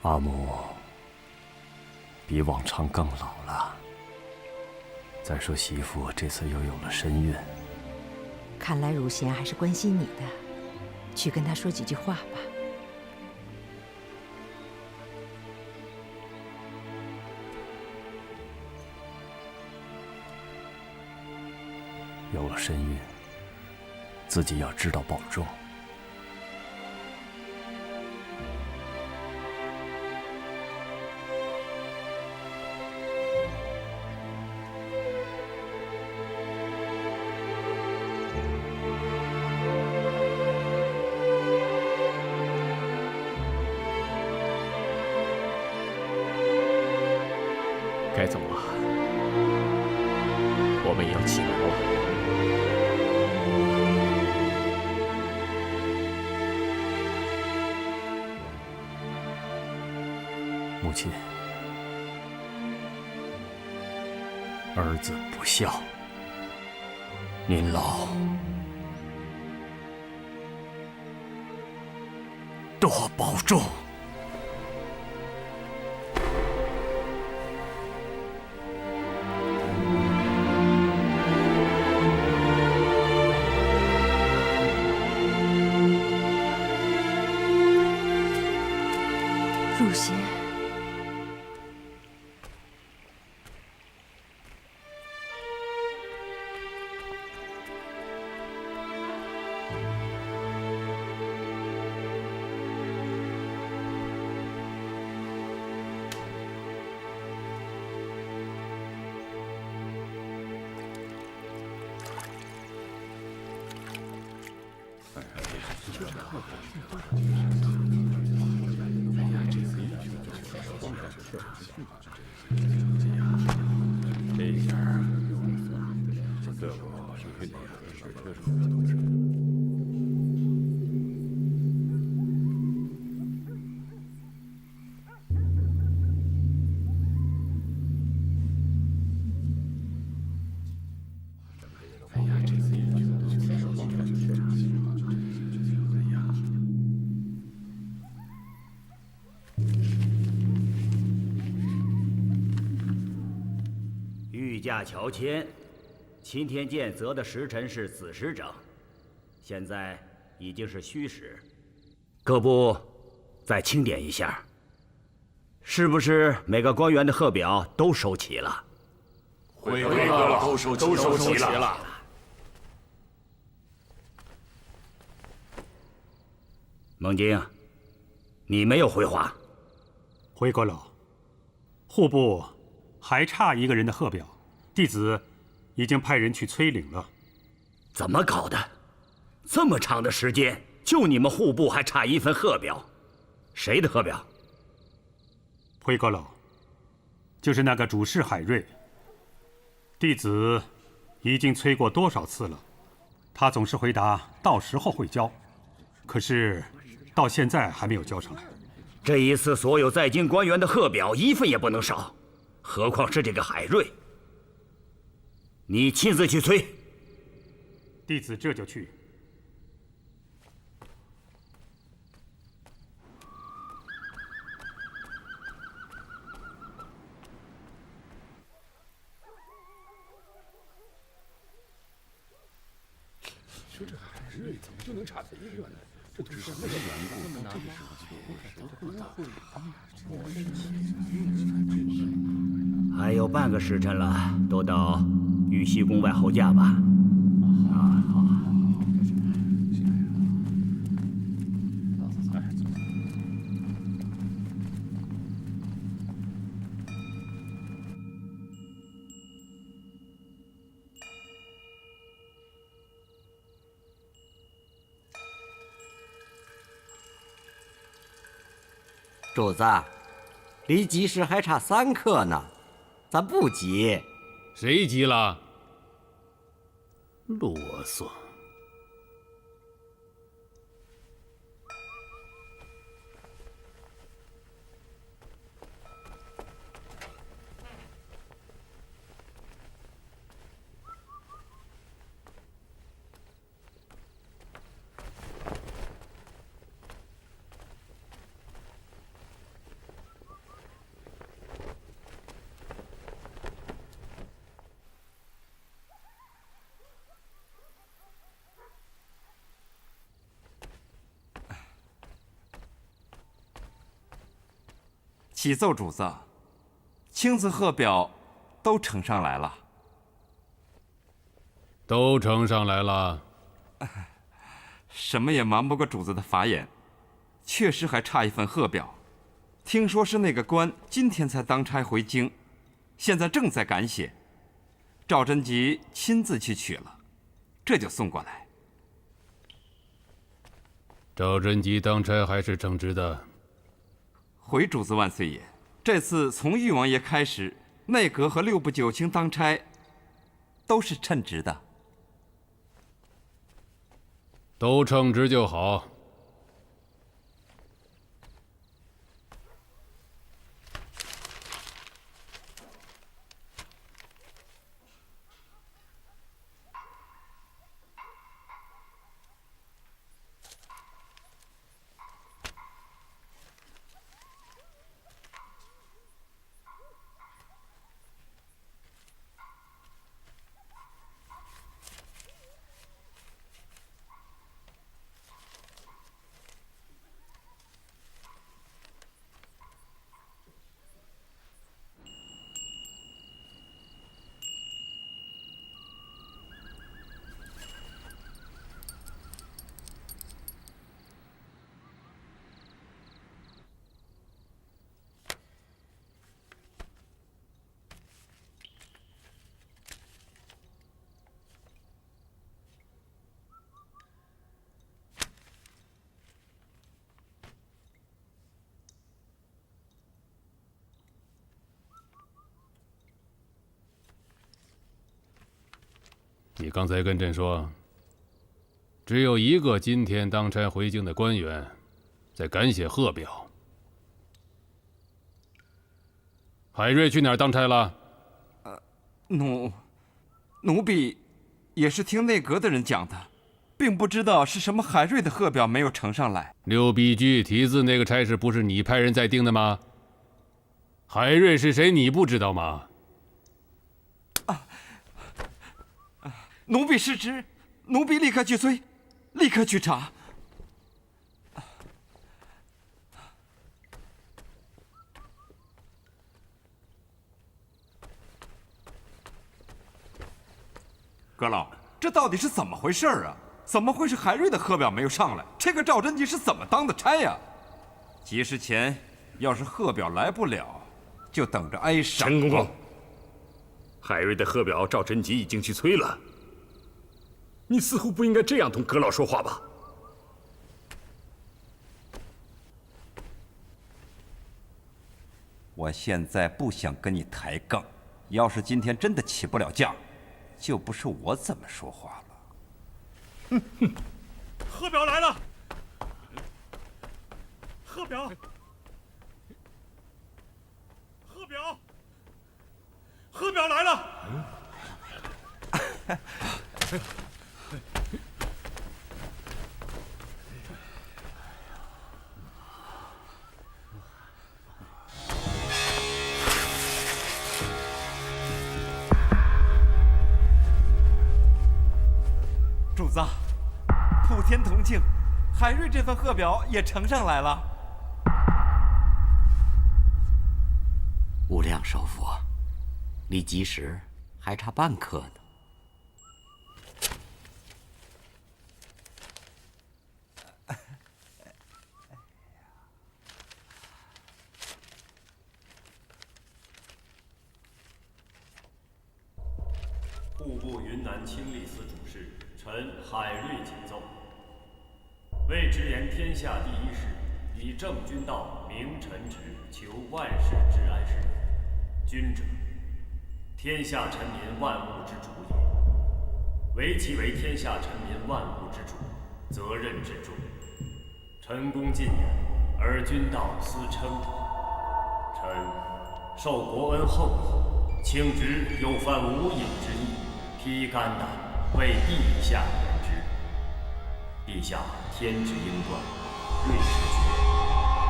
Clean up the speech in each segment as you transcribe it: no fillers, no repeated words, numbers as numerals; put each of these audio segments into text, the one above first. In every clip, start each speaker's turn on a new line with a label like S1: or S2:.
S1: 阿母比往常更老了。再说媳妇这次又有了身孕，
S2: 看来汝贤还是关心你的，去跟他说几句话吧。
S1: 有了身孕，自己要知道保重。
S3: 该走了，我们也要起楼了。
S1: 母亲，儿子不孝，您老多保重。
S2: 汝贤，
S3: 这一下，
S4: 御驾乔迁，钦天监择的时辰是子时整，现在已经是戌时，各部再清点一下，是不是每个官员的贺表都收齐了？
S5: 会哥了，都收齐了。
S4: 孟京，你没有回话。
S6: 回阁老，户部还差一个人的贺表，弟子已经派人去催领了。
S4: 怎么搞的？这么长的时间，就你们户部还差一份贺表？谁的贺表？
S6: 回阁老，就是那个主事海瑞。弟子已经催过多少次了，他总是回答到时候会交，可是到现在还没有交上来。
S4: 这一次所有在京官员的贺表一份也不能少，何况是这个海瑞。你亲自去催。
S6: 弟子这就去。
S5: 说这海瑞怎么就能差这一个呢？这都是什么缘故？
S4: 还有半个时辰了，都到玉溪宫外候驾吧。好。
S7: 主子，离吉时还差3刻呢，咱不急。
S3: 谁急了？
S1: 啰嗦。
S8: 启奏主子，青字贺表都呈上来了。
S3: 都呈上来了。
S8: 什么也瞒不过主子的法眼，确实还差一份贺表。听说是那个官今天才当差回京，现在正在赶写。赵贞吉亲自去取了，这就送过来。
S3: 赵贞吉当差还是称职的。
S8: 回主子万岁爷，这次从裕王爷开始，内阁和6部9卿当差都是称职的。
S3: 都称职就好。你刚才跟朕说，只有一个今天当差回京的官员，在赶写贺表。海瑞去哪儿当差了？
S8: 奴婢也是听内阁的人讲的，并不知道是什么海瑞的贺表没有呈上来。
S3: 六必居题字那个差事不是你派人在定的吗？海瑞是谁你不知道吗？
S8: 奴婢失职，奴婢立刻去催，立刻去查。阁老，这到底是怎么回事啊？怎么会是海瑞的贺表没有上来？这个赵贞吉是怎么当的差呀？及时前要是贺表来不了，就等着挨赏。
S5: 陈公公，海瑞的贺表赵贞吉已经去催了。你似乎不应该这样同阁老说话吧？
S8: 我现在不想跟你抬杠，要是今天真的起不了架，就不是我怎么说话了。
S6: 贺表来了，贺表，贺表，贺表来了。主子，普天同庆，海瑞这份贺表也呈上来了。
S7: 无量寿佛，离吉时还差半刻呢。
S1: 户部云南清吏司主事臣海瑞谨奏：为直言天下第一事，以正君道，明臣直，求万世治安事。君者，天下臣民万物之主也。唯其为天下臣民万物之主，责任之重。臣恭进言，而君道思称也。臣受国恩厚益，请直有犯无隐之意，披肝胆为陛下言之。陛下天职英断，睿智绝，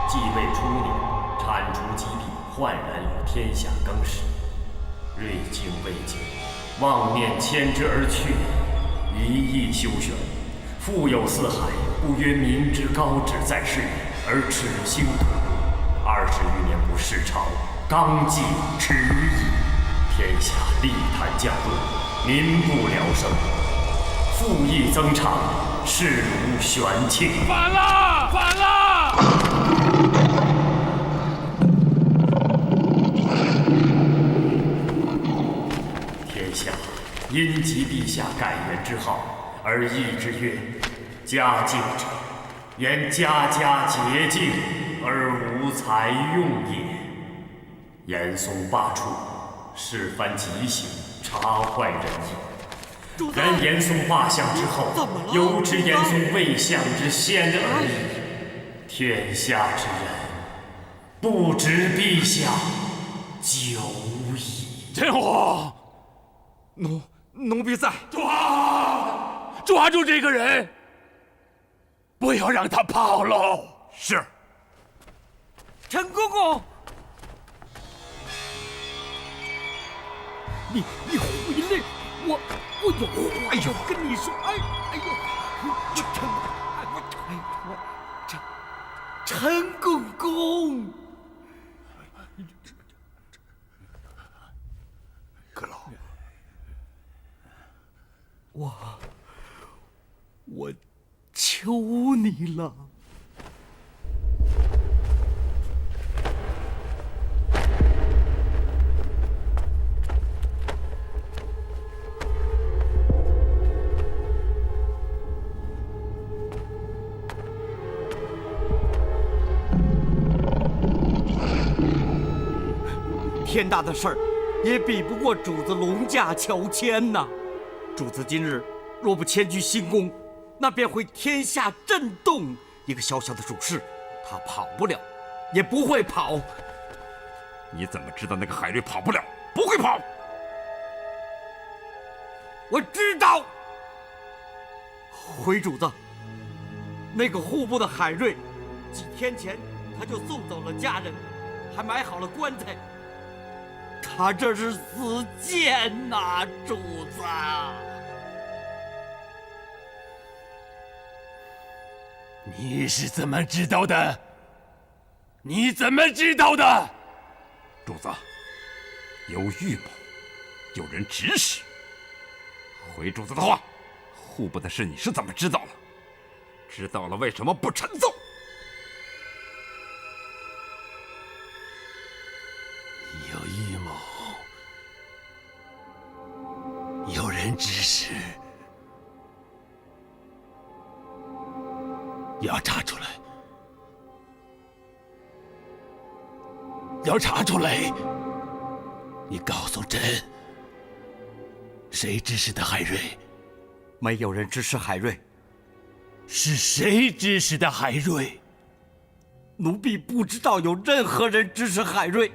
S1: 继位初年，铲除疾病，焕然与天下更始。瑞经未尽，妄念牵之而去，一意修玄。富有四海，不曰民之高旨在世，而耻兴土；而20余年不视朝，纲纪迟矣，天下利坛降落，民不聊生，赋役增长，事如玄磬。
S5: 反了！反了！
S1: 天下因及陛下改元之号，而议之曰：嘉靖者，言家家节敬而无才用也。严嵩罢黜，是番极刑，察坏人意。然严嵩罢相之后，犹知严嵩未相之先而已。天下之人，不知陛下久矣。
S5: 天皇，
S8: 奴婢在。
S5: 抓住这个人，不要让他跑喽！
S8: 是。
S7: 陈公公，你回来，我有话要跟你说。陈公公，
S5: 阁老，
S7: 我求你了。天大的事儿，也比不过主子龙驾乔迁呐。主子今日若不迁居新宫，那便会天下震动。一个小小的主事，他跑不了，也不会跑。
S8: 你怎么知道那个海瑞跑不了，不会跑？
S7: 我知道。回主子，那个户部的海瑞，几天前他就送走了家人，还买好了棺材。他这是死谏呐，主子。
S5: 你是怎么知道的？你怎么知道的？
S8: 主子，有预谋，有人指使。回主子的话，户部的事你是怎么知道了？知道了为什么不陈奏？
S5: 有预谋，有人指使，要查出来，要查出来。你告诉朕，谁指使的海瑞？
S7: 没有人指使海瑞。
S5: 是谁指使的海瑞？
S7: 奴婢不知道有任何人指使海瑞。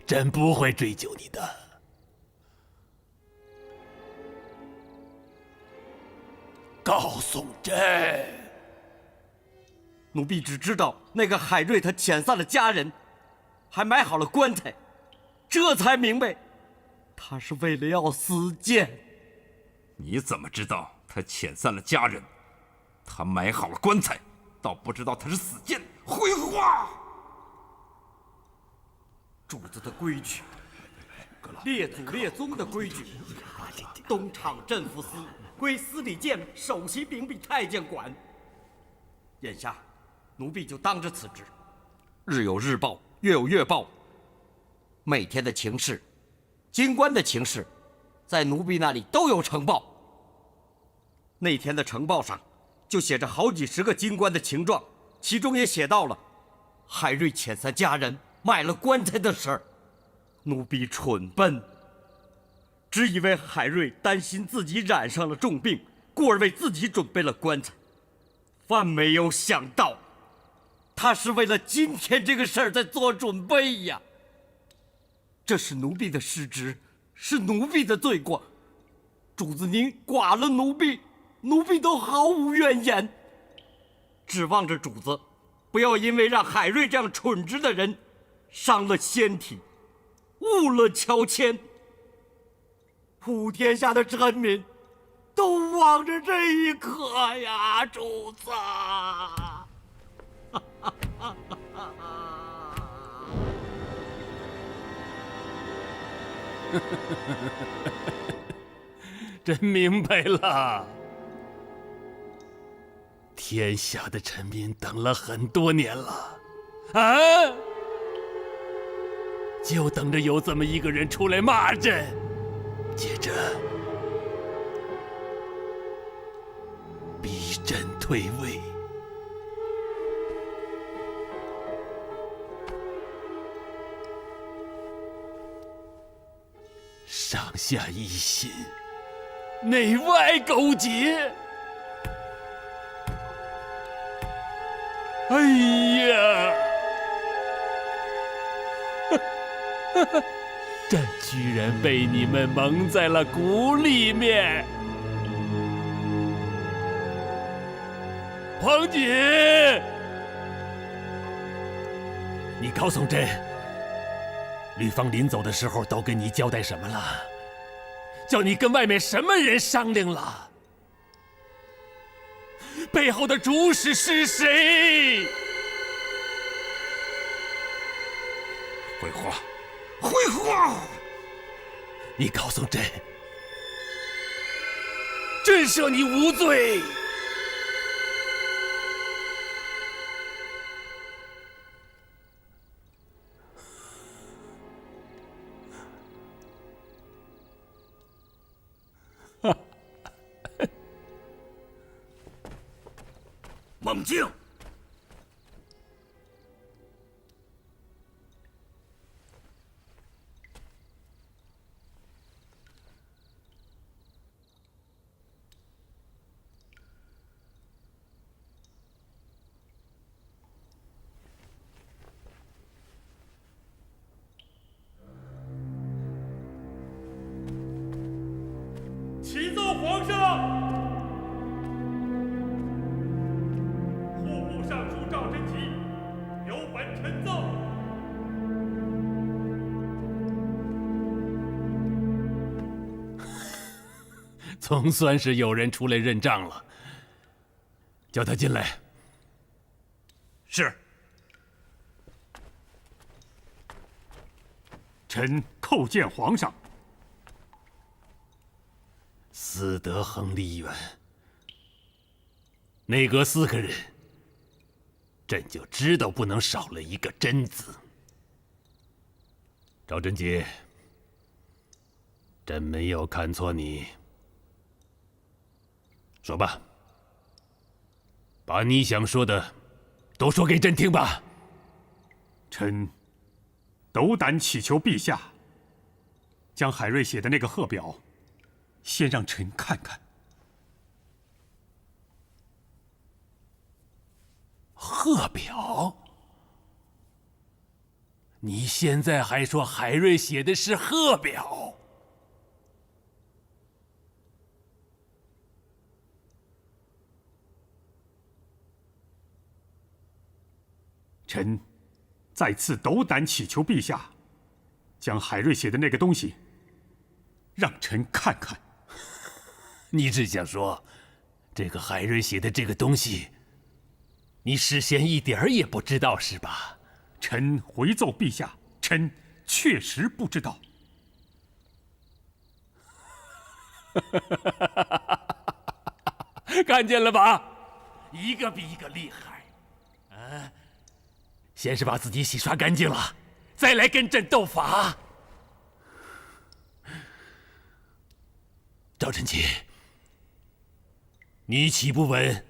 S5: 朕不会追究你的。告诉朕。
S7: 奴婢只知道那个海瑞他遣散了家人，还买好了棺材，这才明白，他是为了要死谏。
S8: 你怎么知道他遣散了家人，他买好了棺材，倒不知道他是死谏？回话！
S7: 主子的规矩，列祖列宗的规矩，东厂镇抚司归司礼监首席秉笔太监管。眼下，奴婢就当着此职，日有日报，月有月报。每天的情事，京官的情事，在奴婢那里都有呈报。那天的呈报上，就写着好几十个京官的情状，其中也写到了海瑞遣散家人，买了棺材的事儿。奴婢蠢笨，只以为海瑞担心自己染上了重病，故而为自己准备了棺材，万没有想到，他是为了今天这个事儿在做准备呀。这是奴婢的失职，是奴婢的罪过。主子您剐了奴婢，奴婢都毫无怨言。指望着主子，不要因为让海瑞这样蠢直的人伤了仙体，误了乔迁。普天下的臣民都望着这一刻呀，主子。
S3: 朕明白了，天下的臣民等了很多年了，啊，就等着有这么一个人出来骂朕，接着逼朕退位。上下一心，内外勾结。哎呀，朕居然被你们蒙在了鼓里面！皇姐，你告诉朕，吕方临走的时候都跟你交代什么了？叫你跟外面什么人商量了？背后的主使是谁？
S5: 废话，废话！
S3: 你告诉朕，朕赦你无罪。
S4: 猛进！
S9: 启奏皇上！尚书赵贞吉有本陈奏。
S3: 总算是有人出来认账了，叫他进来。
S6: 是。臣叩见皇上。
S3: 司德亨利远，内阁4个人。朕就知道不能少了一个真字。赵贞吉，朕没有看错你。说吧，把你想说的都说给朕听吧。
S6: 臣斗胆祈求陛下，将海瑞写的那个贺表，先让臣看看。
S3: 贺表？你现在还说海瑞写的是贺表？
S6: 臣再次斗胆祈求陛下，将海瑞写的那个东西，让臣看看。
S3: 你只想说，这个海瑞写的这个东西，你事先一点儿也不知道是吧？
S6: 臣回奏陛下，臣确实不知道。
S3: 看见了吧？一个比一个厉害。啊，先是把自己洗刷干净了，再来跟朕斗法。赵贞吉，你岂不闻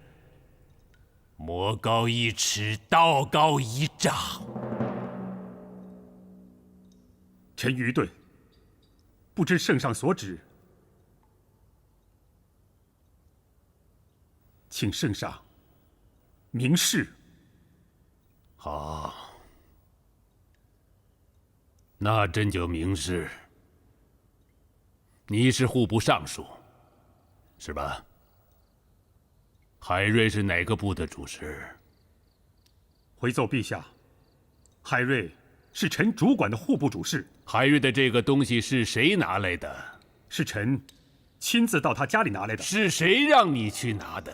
S3: 魔高一尺，道高一丈？
S6: 臣愚钝，不知圣上所指，请圣上明示。
S3: 好，那朕就明示。你是户部尚书，是吧？海瑞是哪个部的主事？
S6: 回奏陛下，海瑞是臣主管的户部主事。
S3: 海瑞的这个东西是谁拿来的？
S6: 是臣亲自到他家里拿来的。
S3: 是谁让你去拿的？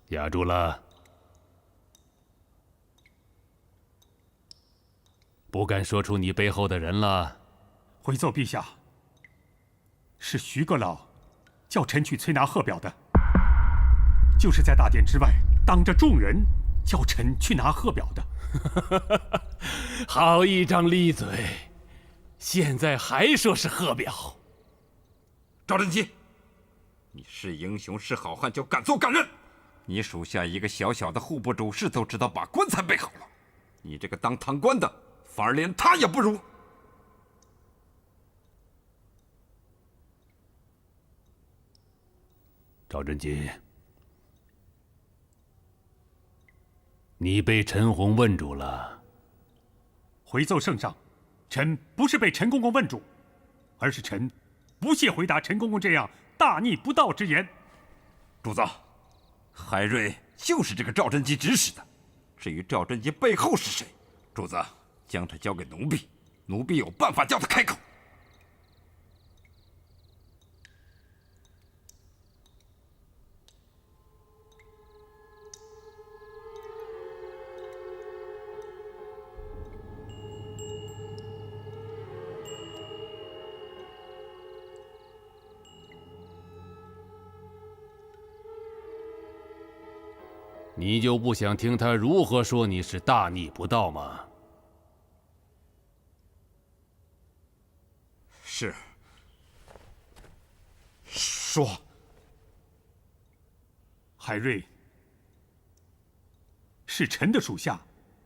S3: 压住了，不敢说出你背后的人了。
S6: 回奏陛下，是徐阁老叫臣去催拿贺表的，就是在大殿之外，当着众人叫臣去拿贺表的。
S3: 好一张利嘴，现在还说是贺表。
S8: 赵贞吉，你是英雄是好汉，就敢做敢认。你属下一个小小的户部主事都知道把棺材备好了，你这个当堂官的反而连他也不如。
S3: 赵贞吉，你被陈洪问住了。
S6: 回奏圣上，臣不是被陈公公问住，而是臣不屑回答陈公公这样大逆不道之言。
S8: 主子，海瑞就是这个赵贞吉指使的。至于赵贞吉背后是谁，主子将他交给奴婢，奴婢有办法叫他开口。
S3: 你就不想听他如何说你是大逆不道吗？
S8: 是。说。
S6: 海瑞是臣的属下，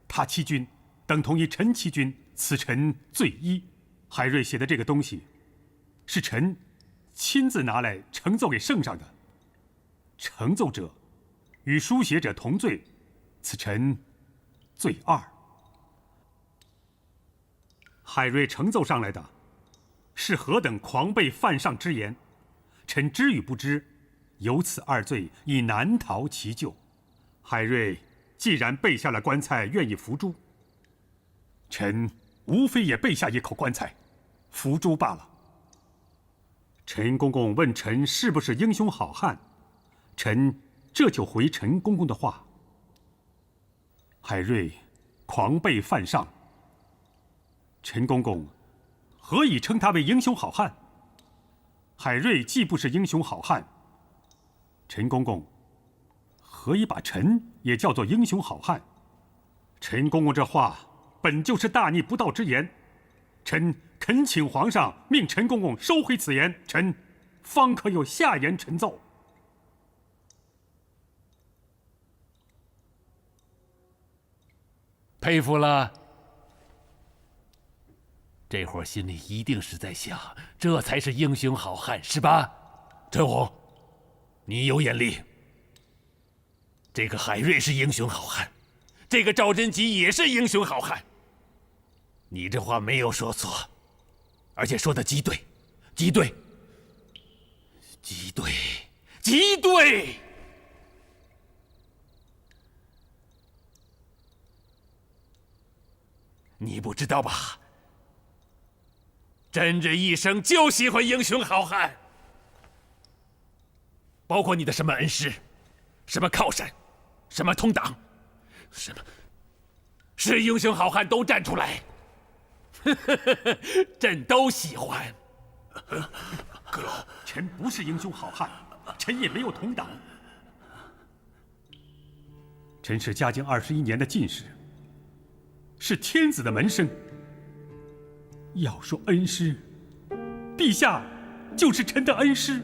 S6: 他欺君，等同于臣欺君，此臣罪一。海瑞写的这个东西，是臣亲自拿来呈奏给圣上的，呈奏者与书写者同罪，此臣罪二。海瑞呈奏上来的，是何等狂悖犯上之言，臣知与不知，由此二罪已难逃其咎。海瑞既然备下了棺材，愿意伏诛，臣无非也备下一口棺材，伏诛罢了。陈公公问臣是不是英雄好汉，臣这就回陈公公的话：海瑞狂悖犯上，陈公公何以称他为英雄好汉？海瑞既不是英雄好汉，陈公公何以把臣也叫做英雄好汉？陈公公这话本就是大逆不道之言，臣恳请皇上命陈公公收回此言，臣方可有下言陈奏。
S3: 佩服了，这会儿心里一定是在想，这才是英雄好汉，是吧？陈洪，你有眼力。这个海瑞是英雄好汉，这个赵贞吉也是英雄好汉。你这话没有说错，而且说的极对，极对，极对，极对。你不知道吧？朕这一生就喜欢英雄好汉，包括你的什么恩师，什么靠山，什么同党，什么是英雄好汉都站出来，朕都喜欢。
S6: 阁老，臣不是英雄好汉，臣也没有同党。臣是嘉靖21年的进士，是天子的门生。要说恩师，陛下就是臣的恩师。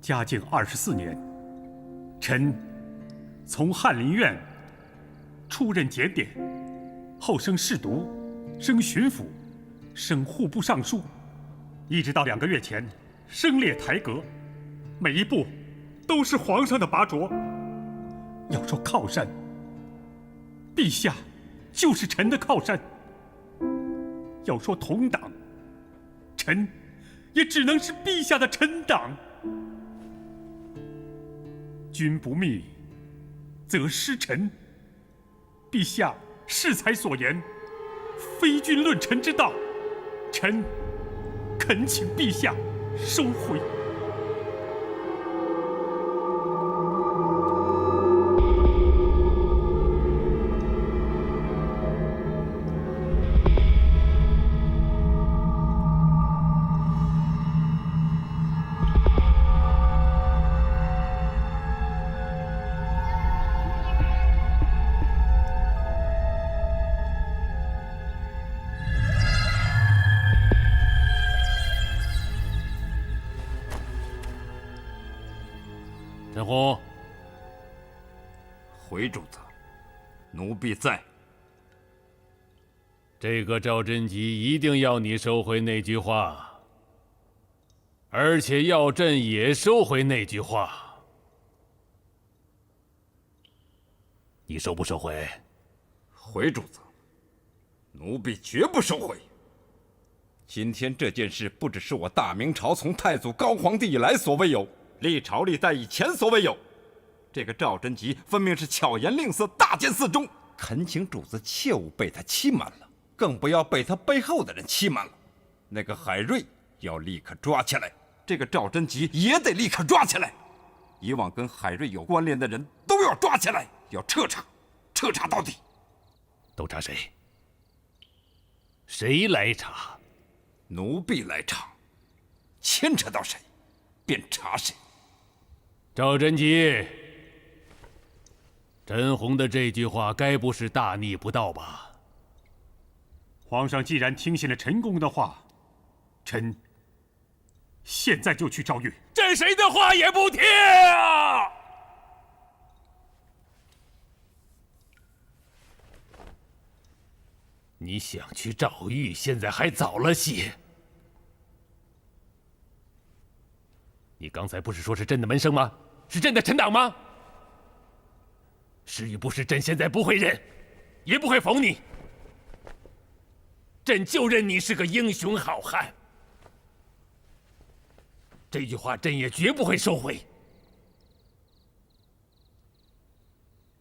S6: 嘉靖24年，臣从翰林院出任检点，后升侍读，升巡抚，升户部尚书，一直到2个月前升列台阁，每一步都是皇上的拔擢。要说靠山，陛下就是臣的靠山。要说同党，臣也只能是陛下的臣党。君不密，则失臣。陛下适才所言，非君论臣之道，臣恳请陛下收回。
S3: 陈洪，
S8: 回主子，奴婢在。
S3: 这个赵贞吉一定要你收回那句话，而且要朕也收回那句话。你收不收回？
S8: 回主子，奴婢绝不收回。今天这件事不只是我大明朝从太祖高皇帝以来所未有，历朝历代以前所未有。这个赵贞吉分明是巧言令色，大奸四忠。恳请主子切勿被他欺瞒了，更不要被他背后的人欺瞒了。那个海瑞要立刻抓起来，这个赵贞吉也得立刻抓起来。以往跟海瑞有关联的人都要抓起来，要彻查，彻查到底。
S3: 都查谁？谁来查？
S8: 奴婢来查，牵扯到谁，便查谁。
S3: 赵贞吉，陈洪的这句话该不是大逆不道吧？
S6: 皇上既然听信了陈公的话，臣现在就去诏狱。
S3: 朕谁的话也不听。你想去诏狱，现在还早了些。你刚才不是说是朕的门生吗？是朕的臣党吗？是与不是，朕现在不会认，也不会否你。朕就认你是个英雄好汉。这句话朕也绝不会收回。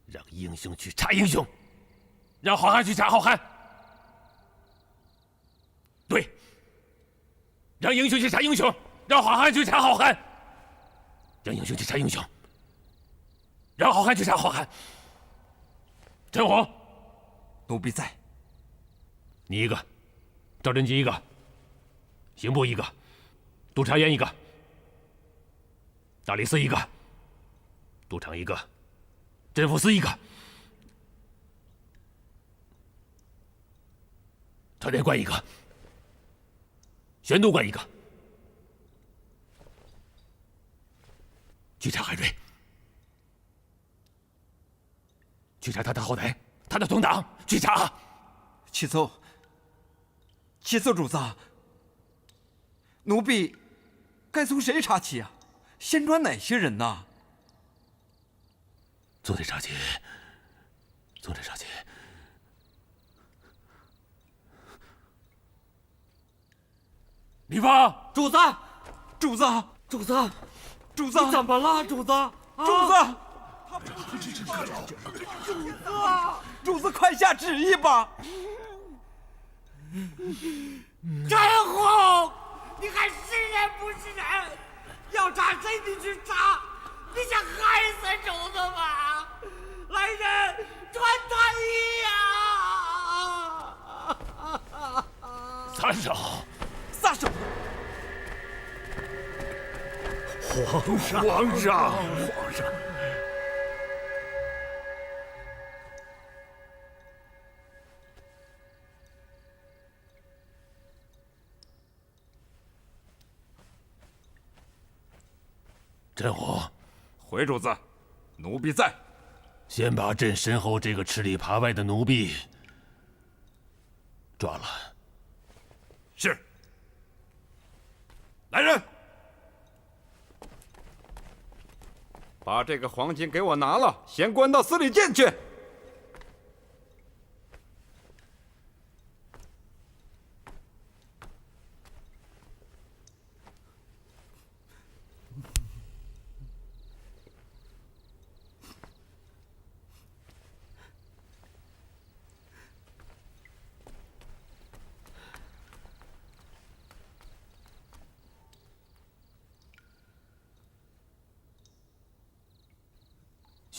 S3: 让英雄去查英雄，让好汉去查好汉。对，让英雄去查英雄，让好汉去查好汉。让英雄去查英雄，让好汉去查好汉。陈洪，
S8: 奴婢在。
S3: 你一个，赵贞吉一个，刑部一个，督察员一个，大理寺一个，督场一个，镇抚司一个，传电官一个，宣督官一个。去查海瑞，去查他的后台，他的同党，去查。
S8: 启奏，启奏主子，奴婢该从谁查起啊？先抓哪些人呢？
S3: 从谁查起？从谁查起？李芳，
S7: 主子，
S8: 主子，
S7: 主子，
S8: 主子，
S7: 你怎么了，主子？
S8: 主子，主子，快下旨意吧！
S7: 陈洪，你还是人不是人？要查谁你去查，你想害死主子吗？来人，传太医呀！
S3: 撒手！
S8: 撒手！
S5: 皇上！
S3: 陈洪，
S8: 回主子，奴婢在。
S3: 先把朕身后这个吃里扒外的奴婢抓了。
S8: 是。来人，把这个黄金给我拿了，先关到司礼监去。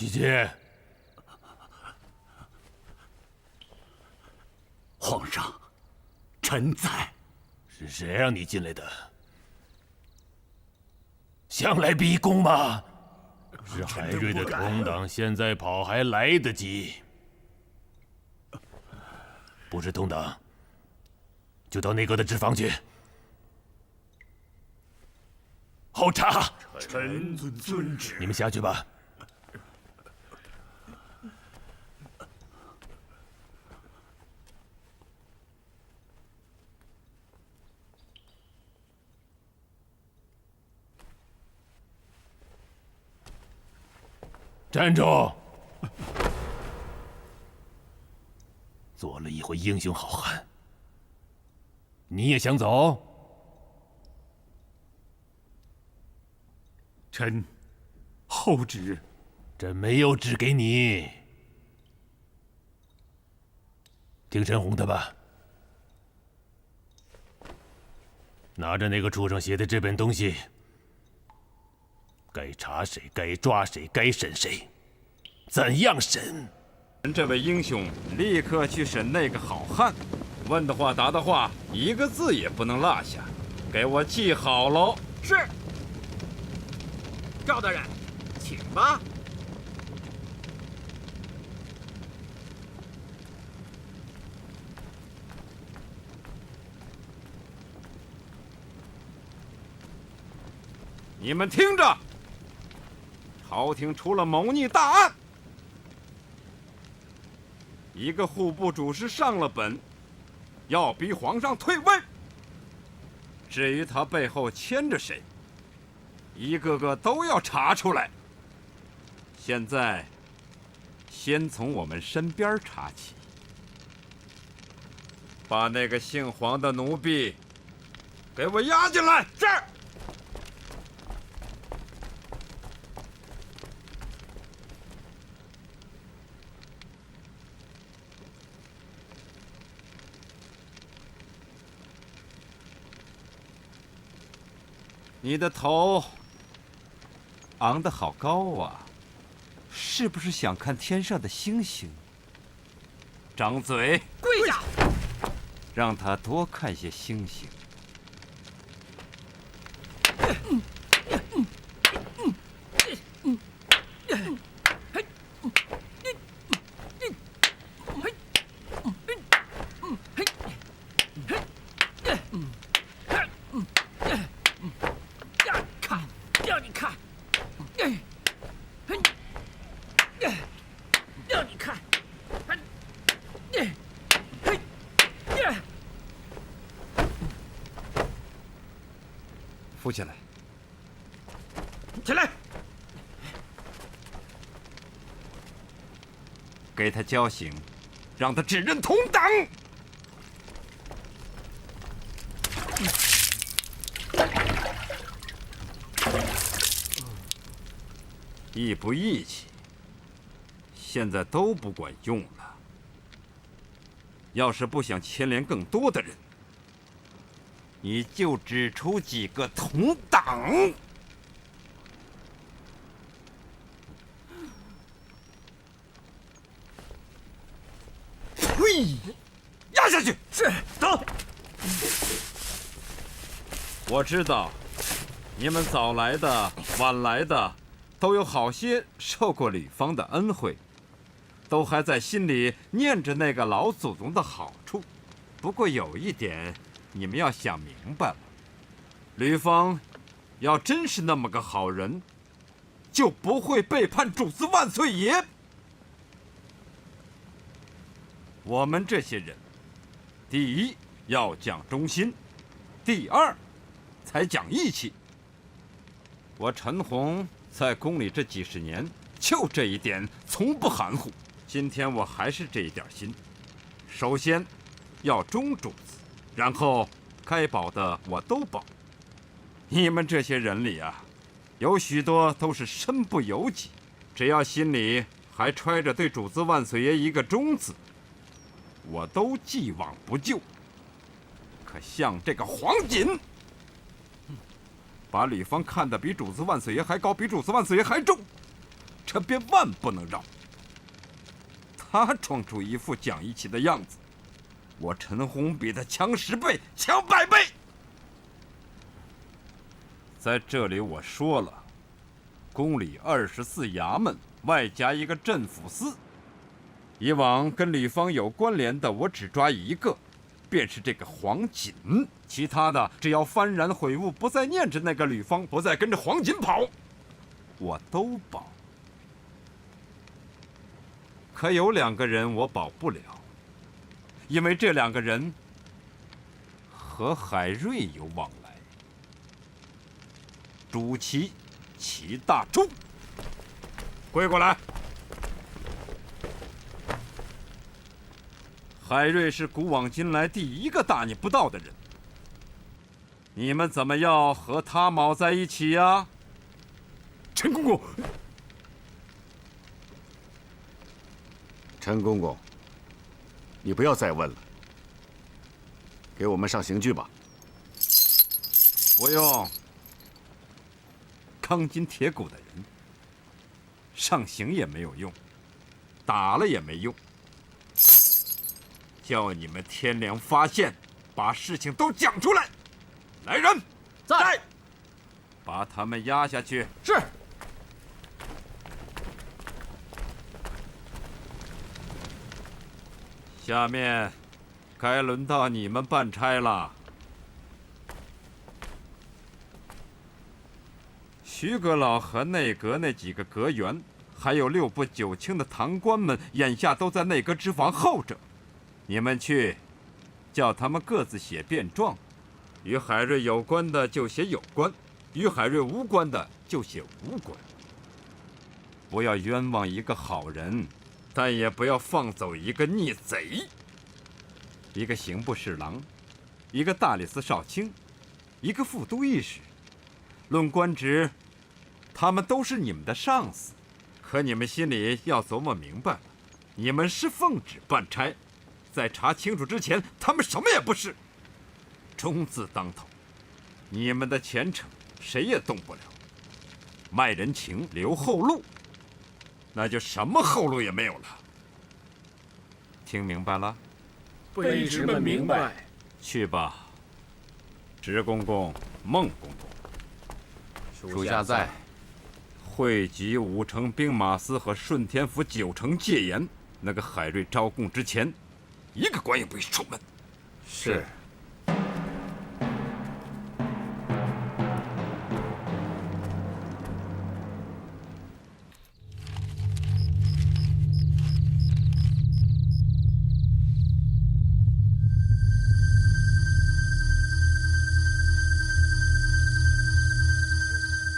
S3: 徐阶，
S4: 皇上，臣在。
S3: 是谁让你进来的？想来逼宫吗？是海瑞的同党，现在跑还来得及。不是同党，就到内阁的纸房去。候查。
S5: 臣遵旨。
S3: 你们下去吧。站住！做了一回英雄好汉，你也想走？
S6: 臣后旨。
S3: 朕没有旨给你。听陈洪的吧。拿着那个畜生写的这本东西。该查谁，该抓谁，该审谁，怎样审？
S8: 这位英雄立刻去审那个好汉，问的话答的话，一个字也不能落下，给我记好喽。
S7: 是。赵大人，请吧。
S8: 你们听着。朝廷出了谋逆大案，一个户部主事上了本，要逼皇上退位。至于他背后牵着谁，一个个都要查出来。现在，先从我们身边查起，把那个姓黄的奴婢给我押进来。是。你的头昂得好高啊，是不是想看天上的星星？张嘴，
S7: 跪下，
S8: 让他多看些星星。扶起来，
S7: 起来！
S8: 给他叫醒，让他指认同党。义不义气，现在都不管用了。要是不想牵连更多的人，你就指出几个同党。
S7: 嘿，压下去。是，走。
S8: 我知道，你们早来的、晚来的，都有好些受过吕方的恩惠，都还在心里念着那个老祖宗的好处。不过有一点，你们要想明白了，吕方要真是那么个好人，就不会背叛主子万岁爷。我们这些人，第一要讲忠心，第二才讲义气。我陈洪在宫里这几十年，就这一点从不含糊。今天我还是这一点心。首先要忠主子，然后该保的我都保。你们这些人里啊，有许多都是身不由己，只要心里还揣着对主子万岁爷一个忠字，我都既往不咎。可像这个黄锦，把吕方看得比主子万岁爷还高，比主子万岁爷还重，车边万不能绕。他装出一副讲义气的样子，我陈洪比他强10倍，强100倍。在这里我说了，宫里24衙门，外加一个镇抚司。以往跟吕方有关联的，我只抓一个，便是这个黄锦。其他的只要幡然悔悟，不再念着那个吕方，不再跟着黄锦跑，我都保。可有2个人我保不了，因为这2个人和海瑞有往来。朱祁、祁大柱，归过来。海瑞是古往今来第一个大逆不道的人，你们怎么要和他卯在一起呀？
S5: 陈公公，
S10: 陈公公，你不要再问了，给我们上刑具吧。
S8: 不用，钢筋铁骨的人，上刑也没有用，打了也没用。叫你们天良发现，把事情都讲出来。来人，
S7: 在，
S8: 把他们押下去。
S7: 是。
S8: 下面该轮到你们办差了。徐阁老和内阁那几个阁员，还有6部9卿的堂官们，眼下都在内阁之房候着。你们去，叫他们各自写便状，与海瑞有关的就写有关，与海瑞无关的就写无关。不要冤枉一个好人，但也不要放走一个逆贼。一个刑部侍郎，一个大理寺少卿，一个副都御史。论官职，他们都是你们的上司，可你们心里要琢磨明白了，你们是奉旨办差，在查清楚之前，他们什么也不是。忠字当头，你们的前程谁也动不了。卖人情，留后路，那就什么后路也没有了。听明白了？
S9: 卑职们明白。
S8: 去吧，直公公、孟公公。
S10: 属下在。
S8: 汇集5城兵马司和顺天府9城戒严，那个海瑞招供之前，一个官也不许出门。
S10: 是。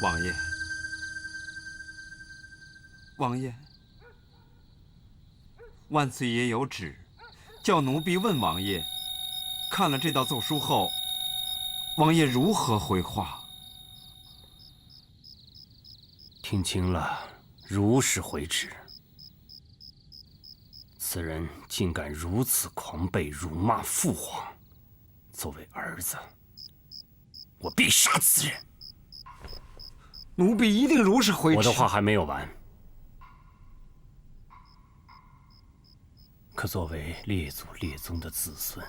S8: 王爷，王爷，万岁爷有旨，叫奴婢问王爷，看了这道奏书后，王爷如何回话？
S11: 听清了，如实回旨。此人竟敢如此狂悖，辱骂父皇，作为儿子，我必杀此人。
S8: 奴婢一定如实回旨。
S11: 我的话还没有完。可作为列祖列宗的子孙，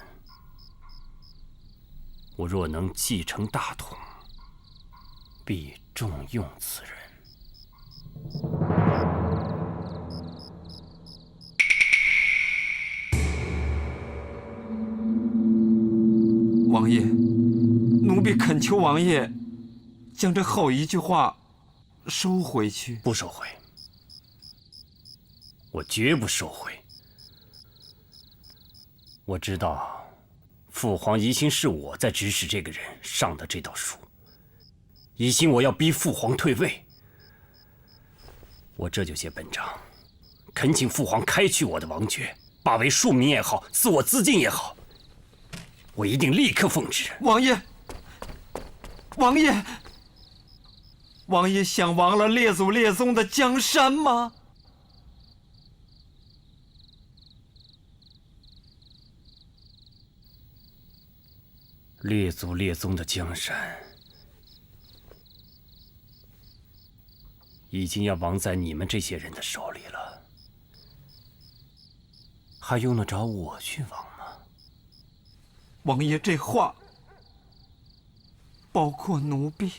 S11: 我若能继承大统，必重用此人。
S8: 王爷，奴婢恳求王爷将这后一句话收回去。
S11: 不收回，我绝不收回。我知道，父皇疑心是我在指使这个人上的这道书，疑心我要逼父皇退位。我这就写本章，恳请父皇开去我的王爵，罢为庶民也好，赐我自尽也好，我一定立刻奉旨。
S8: 王爷，王爷，王爷想亡了列祖列宗的江山吗？
S11: 列祖列宗的江山，已经要亡在你们这些人的手里了，还用得着我去亡吗？
S8: 王爷这话包括奴婢。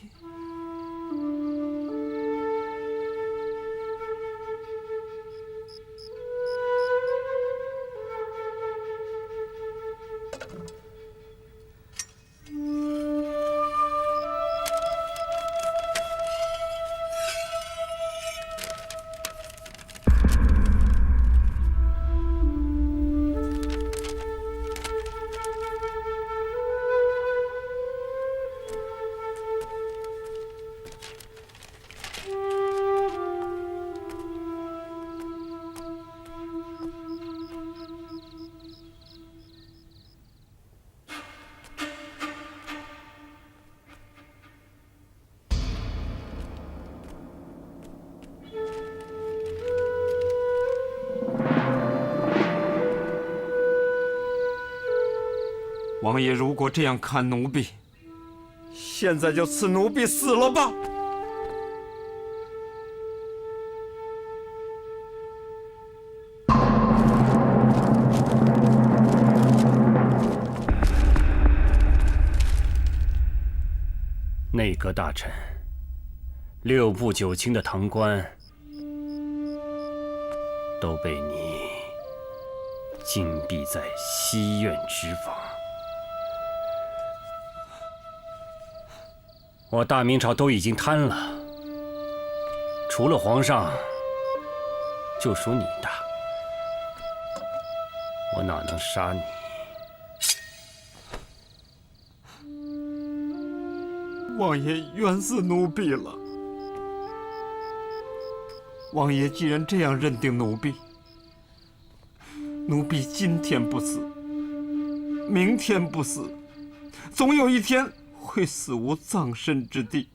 S8: 王爷如果这样看奴婢，现在就赐奴婢死了吧！
S11: 内阁大臣6部9卿的堂官都被你禁闭在西院之房。我大明朝都已经瘫了，除了皇上，就属你大，我哪能杀你？
S8: 王爷冤死奴婢了。王爷既然这样认定奴婢，奴婢今天不死，明天不死，总有一天会死无葬身之地。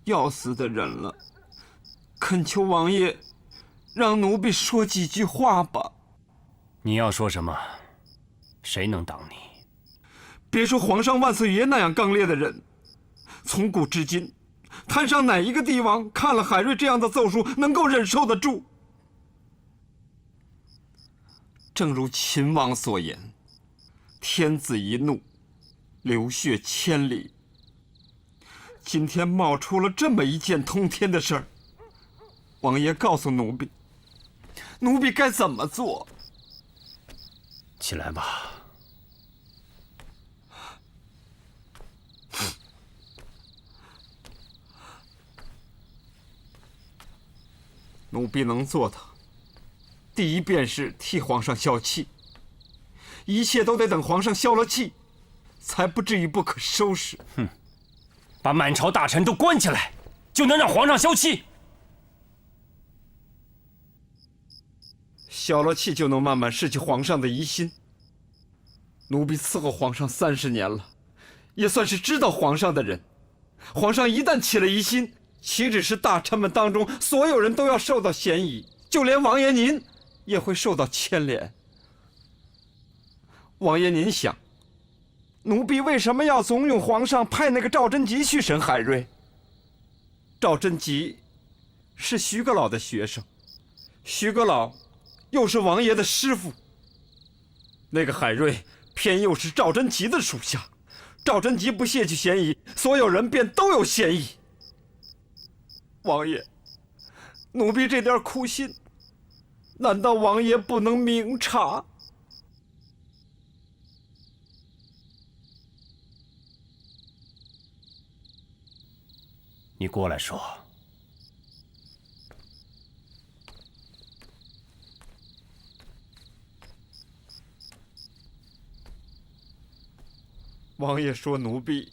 S8: 要死的人了，恳求王爷让奴婢说几句话吧。
S11: 你要说什么？谁能挡你？
S8: 别说皇上万岁爷那样刚烈的人，从古至今，摊上哪一个帝王看了海瑞这样的奏书能够忍受得住？正如秦王所言，天子一怒，流血千里。今天冒出了这么一件通天的事儿，王爷告诉奴婢，奴婢该怎么做？
S11: 起来吧。
S8: 奴婢能做的，第一便是替皇上消气，一切都得等皇上消了气，才不至于不可收拾。
S11: 哼，把满朝大臣都关起来，就能让皇上消气？
S8: 消了气就能慢慢失去皇上的疑心。奴婢伺候皇上30年了，也算是知道皇上的人。皇上一旦起了疑心，岂止是大臣们当中所有人都要受到嫌疑，就连王爷您也会受到牵连。王爷您想，奴婢为什么要怂恿皇上派那个赵贞吉去审海瑞？赵贞吉是徐阁老的学生，徐阁老又是王爷的师傅。那个海瑞偏又是赵贞吉的属下，赵贞吉不卸去嫌疑，所有人便都有嫌疑。王爷，奴婢这点苦心，难道王爷不能明察？
S11: 你过来说。
S8: 王爷说奴婢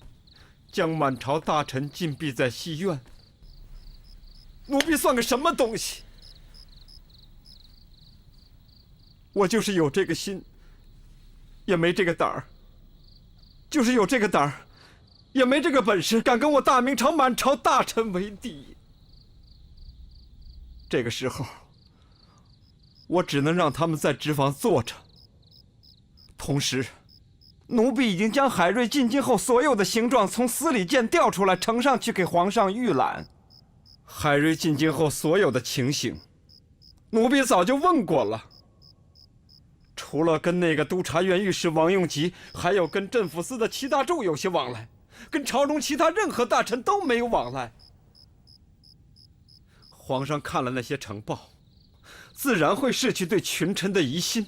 S8: 将满朝大臣禁闭在西院，奴婢算个什么东西？我就是有这个心，也没这个胆儿；就是有这个胆儿，也没这个本事，敢跟我大明朝满朝大臣为敌。这个时候，我只能让他们在纸坊坐着，同时奴婢已经将海瑞进京后所有的形状从司礼监调出来，呈上去给皇上预览。海瑞进京后所有的情形，奴婢早就问过了。除了跟那个督察院御史王用吉，还有跟镇抚司的齐大柱有些往来，跟朝中其他任何大臣都没有往来。皇上看了那些呈报，自然会失去对群臣的疑心。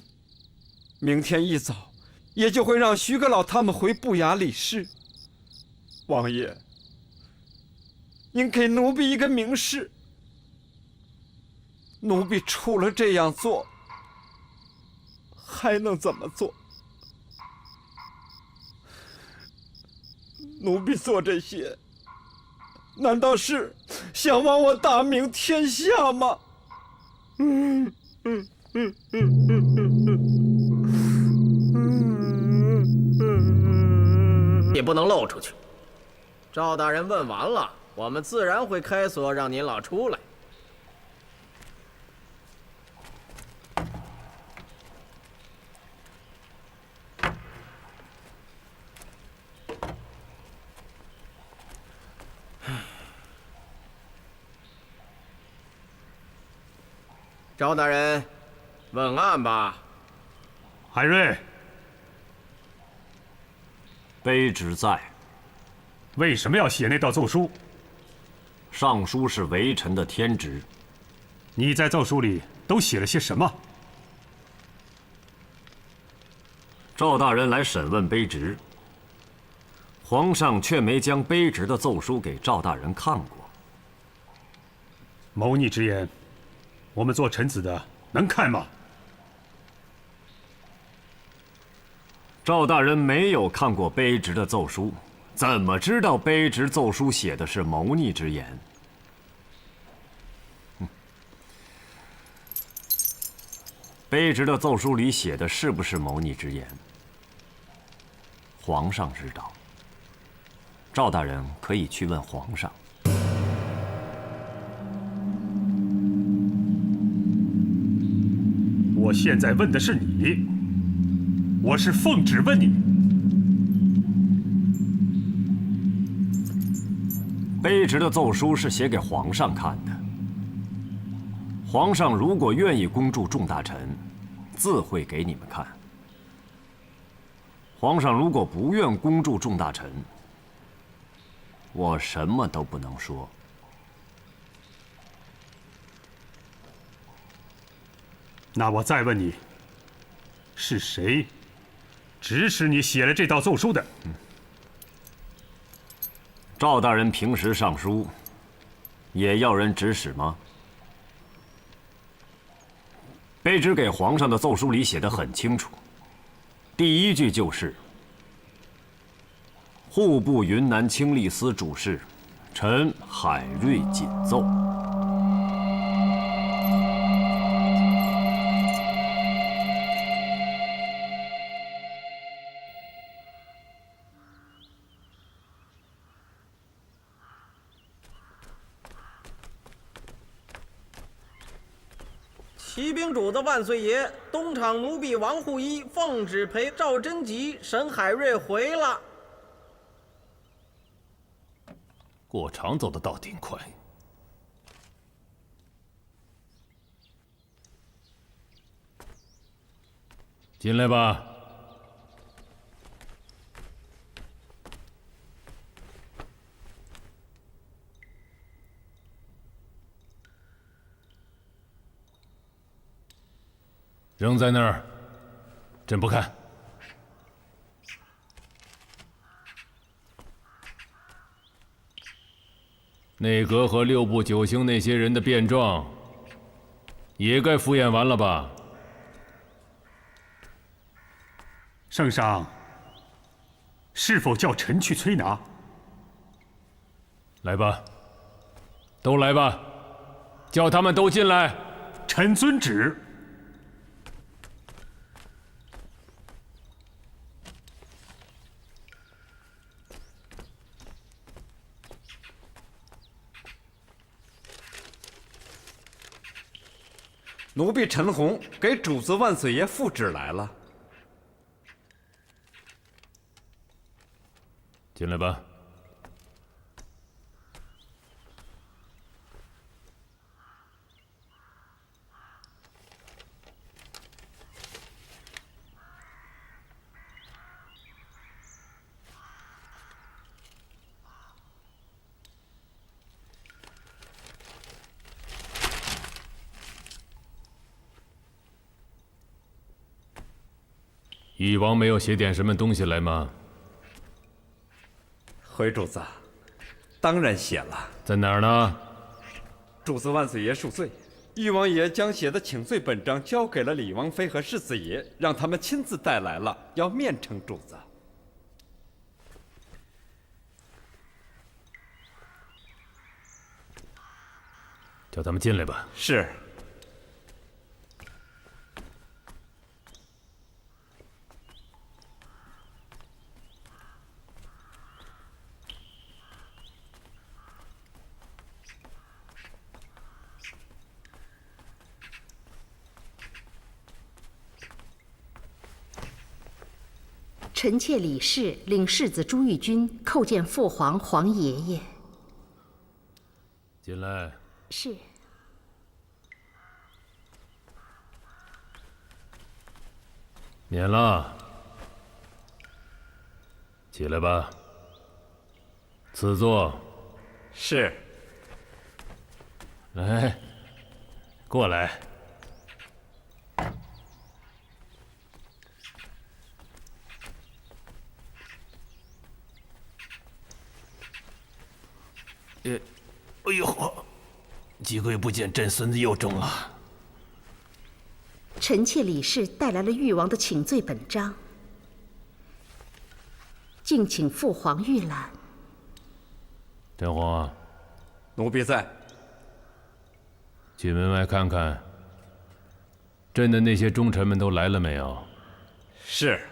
S8: 明天一早，也就会让徐阁老他们回步衙理事。王爷，您给奴婢一个明示，奴婢除了这样做，还能怎么做？奴婢做这些，难道是想亡我大明天下吗？
S12: 你不能露出去。赵大人问完了，我们自然会开锁，让您老出来。赵大人，问案吧。
S6: 海瑞，
S1: 卑职在。
S6: 为什么要写那道奏书？
S1: 上书是微臣的天职。
S6: 你在奏书里都写了些什么？
S1: 赵大人来审问卑职，皇上却没将卑职的奏书给赵大人看过。
S6: 谋逆之言，我们做臣子的能看吗？
S1: 赵大人没有看过卑职的奏书，怎么知道卑职奏书写的是谋逆之言？卑职的奏书里写的是不是谋逆之言？皇上知道。赵大人可以去问皇上。
S6: 我现在问的是你，我是奉旨问你。
S1: 卑职的奏书是写给皇上看的。皇上如果愿意恭祝众大臣，自会给你们看。皇上如果不愿恭祝众大臣，我什么都不能说。
S6: 那我再问你，是谁指使你写了这道奏书的？
S1: 赵大人平时上书，也要人指使吗？卑职给皇上的奏书里写得很清楚，第一句就是“户部云南清吏司主事，臣海瑞谨奏”。
S12: 骑兵主子万岁爷，东厂奴婢王护一奉旨陪赵贞吉、沈海瑞回了。
S3: 过场走得倒挺快。进来吧。扔在那儿，朕不看。内阁和六部九卿那些人的辩状，也该敷衍完了吧？
S6: 圣上是否叫臣去催拿？
S3: 来吧，都来吧，叫他们都进来。
S6: 臣遵旨。
S8: 奴婢陈洪给主子万岁爷复旨来了。
S1: 进来吧。禹王没有写点什么东西来吗？
S8: 回主子，当然写了。
S1: 在哪儿呢？
S8: 主子万岁爷恕罪，禹王爷将写的请罪本章交给了李王妃和世子爷，让他们亲自带来了，要面呈主子。
S1: 叫他们进来吧。
S8: 是。
S13: 臣妾李氏领世子朱玉君叩见父皇、皇爷爷。
S1: 进来。
S13: 是。
S1: 免了。起来吧。赐座。
S8: 是。
S1: 来，过来。
S3: 哎呦，几个月不见，朕孙子又中了。
S13: 臣妾李氏带来了禹王的请罪本章，敬请父皇预览。
S1: 天皇，
S8: 奴婢在。
S1: 去门外看看，朕的那些忠臣们都来了没有？
S8: 是。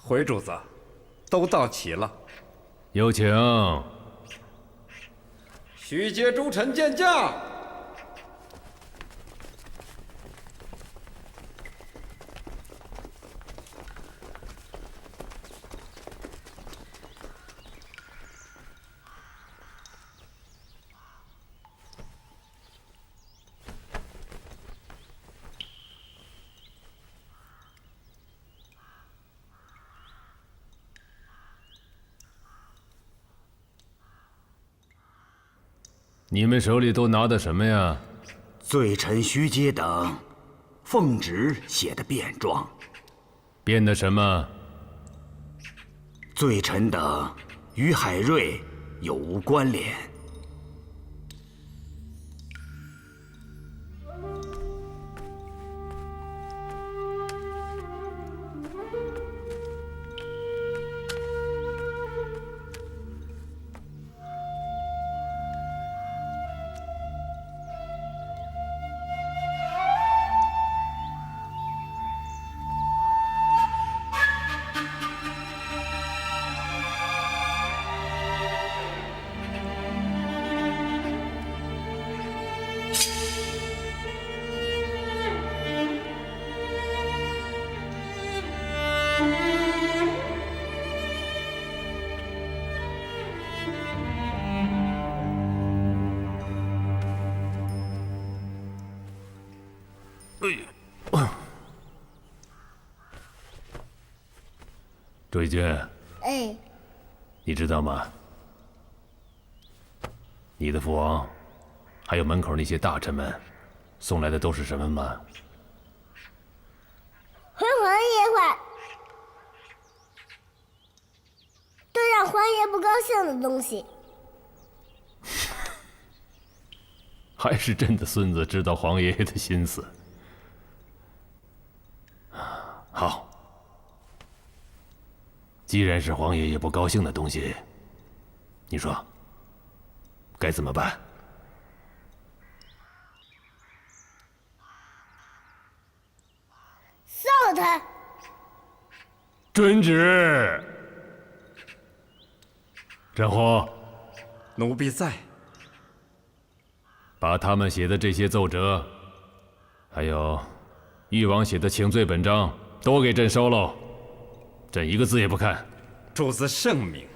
S8: 回主子，都到齐了。
S1: 有请。
S8: 许接诸臣见驾。
S1: 你们手里都拿的什么呀？
S4: 罪臣徐阶等奉旨写的辩状。
S1: 辩的什么？
S4: 罪臣等与海瑞有无关联？
S1: 周义军，
S14: 哎，
S1: 你知道吗？你的父王，还有门口那些大臣们，送来的都是什么吗？
S14: 回皇爷话，都让皇爷不高兴的东西。
S1: 还是朕的孙子知道皇爷爷的心思。好，既然是皇爷爷不高兴的东西，你说该怎么办？
S14: 臊他！
S1: 遵旨。振虎，
S8: 奴婢在。把
S1: 他们写的这些奏折，还有
S3: 誉王写的请罪本章都给朕收喽，朕一个字也不看。
S8: 主子圣明。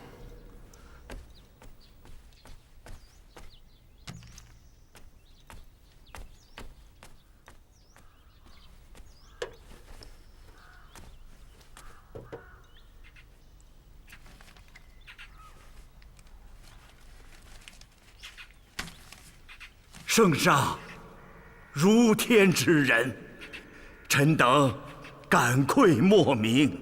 S4: 圣上，如天之仁，臣等感愧莫名。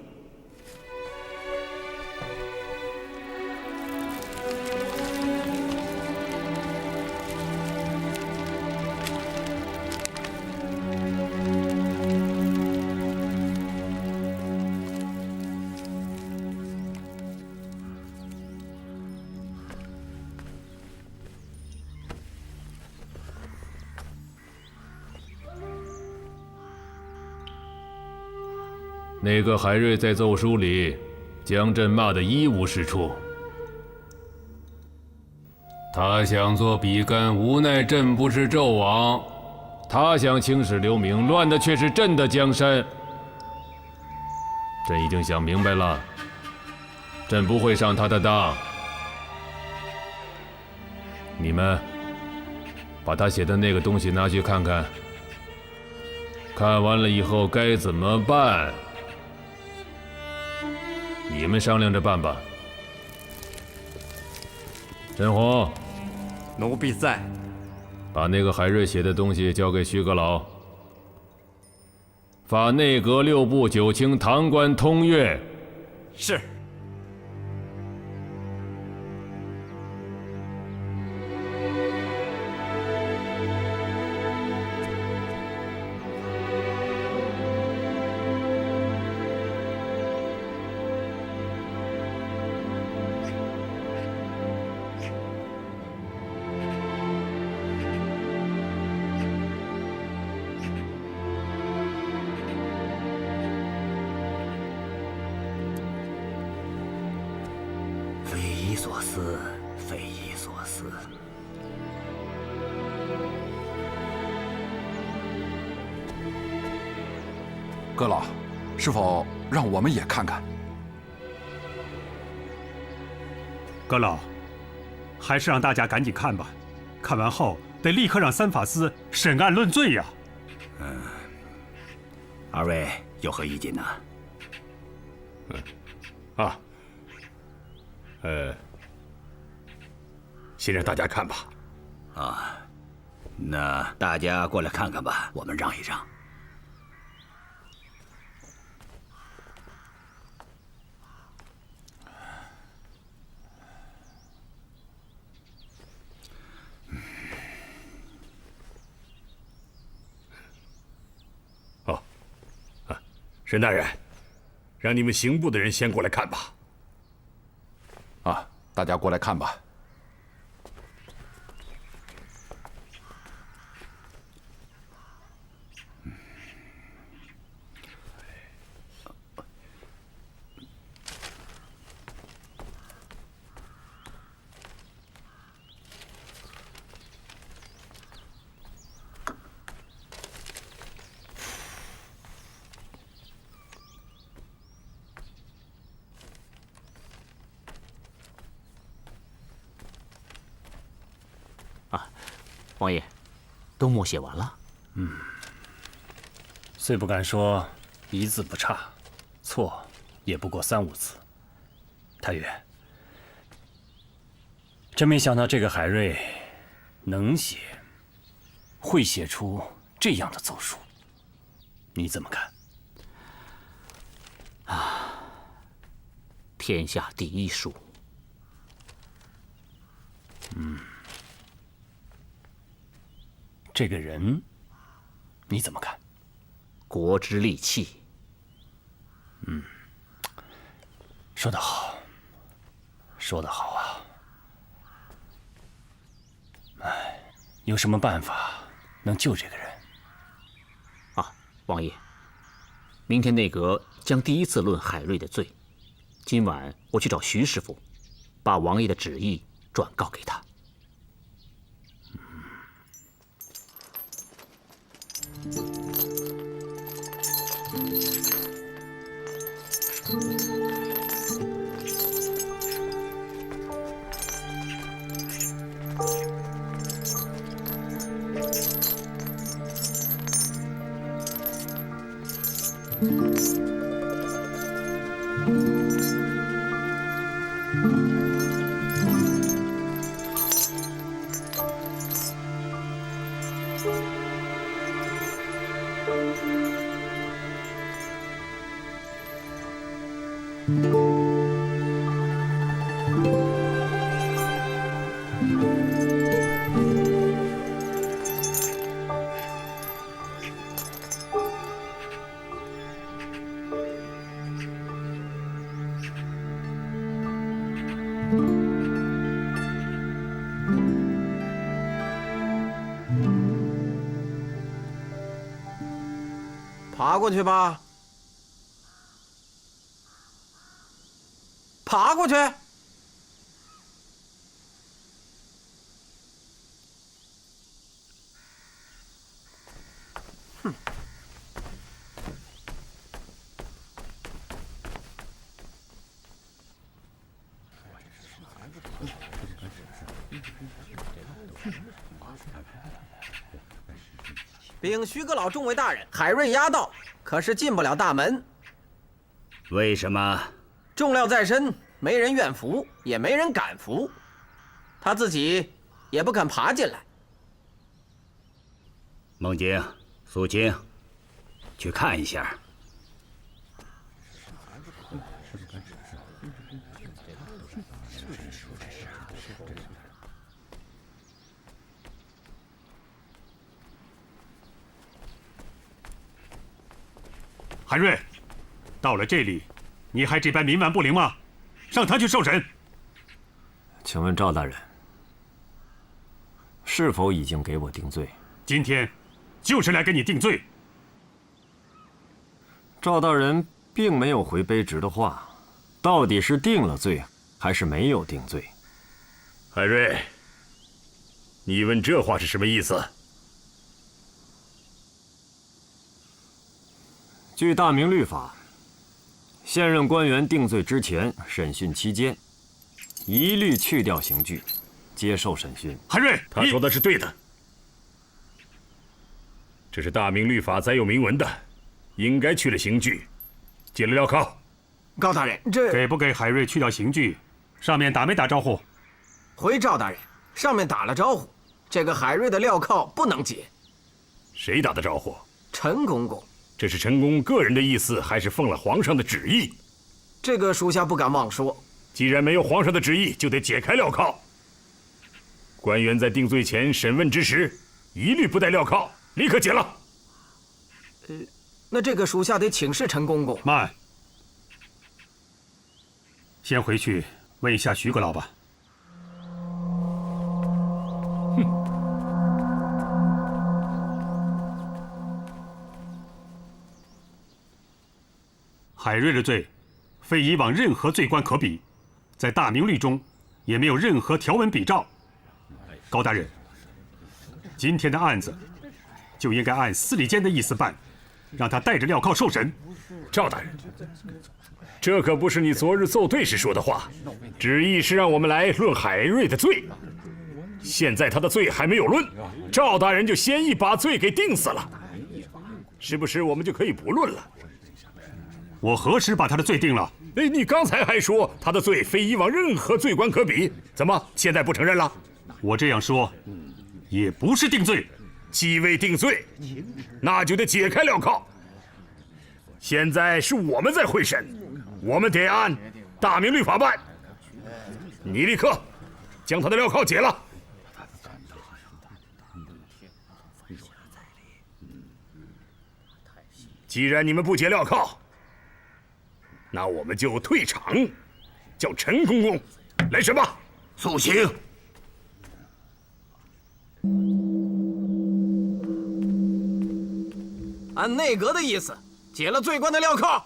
S3: 那个海瑞在奏书里将朕骂得一无是处，他想做比干，无奈朕不是纣王；他想青史留名，乱的却是朕的江山。朕已经想明白了，朕不会上他的当。你们把他写的那个东西拿去看看，看完了以后该怎么办？你们商量着办吧。陈洪，
S8: 奴婢在。
S3: 把那个海瑞写的东西交给徐阁老，发内阁6部9卿堂官通阅。
S8: 是。
S4: 匪夷所思，匪夷所思。
S15: 阁老，是否让我们也看看？
S6: 阁老，还是让大家赶紧看吧。看完后得立刻让三法司审案论罪呀。
S4: 二位有何意见呢？
S5: 先让大家看吧。
S4: 啊，那大家过来看看吧，我们让一让。
S5: 沈大人，让你们刑部的人先过来看吧。
S15: 大家过来看吧。
S11: 王爷，都默写完了。虽不敢说一字不差，错也不过3、5次。太岳，真没想到这个海瑞能写，会写出这样的奏书，你怎么看？
S16: 天下第一书。
S11: 这个人，你怎么看？
S16: 国之利器。
S11: 说得好，说得好啊！有什么办法能救这个人？
S16: 王爷，明天内阁将第1次论海瑞的罪，今晚我去找徐师傅，把王爷的旨意转告给他。
S12: 爬过去吧，爬过去。哼。禀徐阁老众位大人，海瑞押到，可是进不了大门。
S4: 为什么？
S12: 重料在身，没人愿扶，也没人敢扶，他自己也不肯爬进来。
S4: 孟景、苏青，去看一下。
S6: 韩瑞，到了这里，你还这般冥顽不灵吗？上堂去受审。
S11: 请问赵大人，是否已经给我定罪？
S6: 今天就是来给你定罪。
S11: 赵大人并没有回卑职的话，到底是定了罪还是没有定罪？
S5: 海瑞，你问这话是什么意思？
S11: 据大明律法，现任官员定罪之前，审讯期间，一律去掉刑具，接受审讯。
S6: 韩瑞，
S5: 他说的是对的，这是大明律法载有明文的，应该去了刑具，解了镣铐。
S12: 高大人，这
S6: 给不给海瑞去掉刑具？上面打没打招呼？
S12: 回赵大人，上面打了招呼，这个海瑞的镣铐不能解。
S5: 谁打的招呼？
S12: 陈公公。
S5: 这是陈公个人的意思，还是奉了皇上的旨意？
S12: 这个属下不敢妄说。
S5: 既然没有皇上的旨意，就得解开镣铐。官员在定罪前审问之时，一律不戴镣铐，立刻解了。
S12: 那这个属下得请示陈公公。
S6: 慢，先回去问一下徐阁老吧。海瑞的罪，非以往任何罪官可比，在大明律中也没有任何条文比照。高大人，今天的案子就应该按司礼监的意思办，让他戴着镣铐受审。
S5: 赵大人，这可不是你昨日奏对时说的话，旨意是让我们来论海瑞的罪。现在他的罪还没有论，赵大人就先一把罪给定死了，是不是我们就可以不论了？
S6: 我何时把他的罪定了？
S5: 哎，你刚才还说他的罪非以往任何罪官可比，怎么现在不承认了？
S6: 我这样说，也不是定罪。
S5: 既未定罪，那就得解开镣铐。现在是我们在会审，我们得按大明律法办。你立刻将他的镣铐解了。既然你们不解镣铐，那我们就退场，叫陈公公来审吧。
S4: 肃清。
S12: 按内阁的意思，解了罪官的镣铐。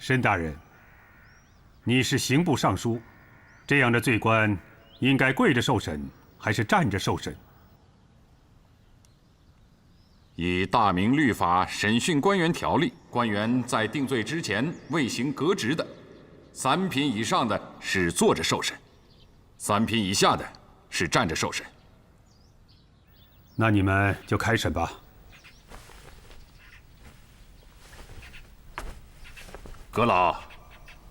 S6: 申大人，你是刑部尚书，这样的罪官应该跪着受审，还是站着受审？
S15: 以大明律法审讯官员条例，官员在定罪之前未行革职的，3品以上的是坐着受审，3品以下的是站着受审。
S6: 那你们就开审吧。
S15: 阁老，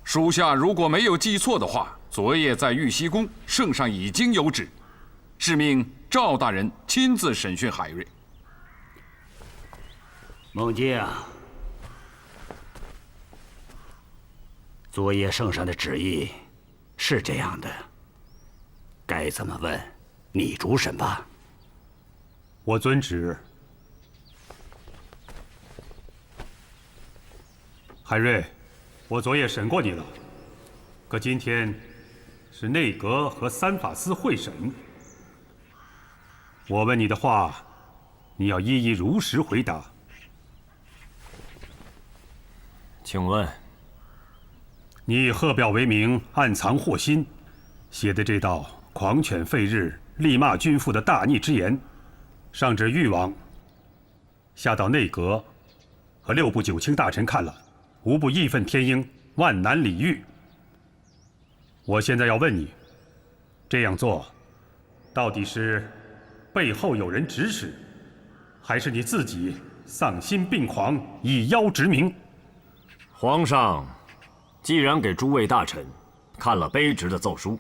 S15: 属下如果没有记错的话，昨夜在玉溪宫，圣上已经有旨，是命赵大人亲自审讯海瑞。
S4: 孟静，昨夜圣上的旨意是这样的，该怎么问，你主审吧。
S6: 我遵旨。海瑞，我昨夜审过你了，可今天是内阁和三法司会审，我问你的话，你要一一如实回答。
S1: 请问，
S6: 你以贺表为名，暗藏祸心，写的这道狂犬吠日、力骂君父的大逆之言，上至誉王，下到内阁和6部9卿大臣看了，无不义愤填膺，万难理喻。我现在要问你，这样做到底是背后有人指使，还是你自己丧心病狂，以妖执名？
S1: 皇上既然给诸位大臣看了卑职的奏书，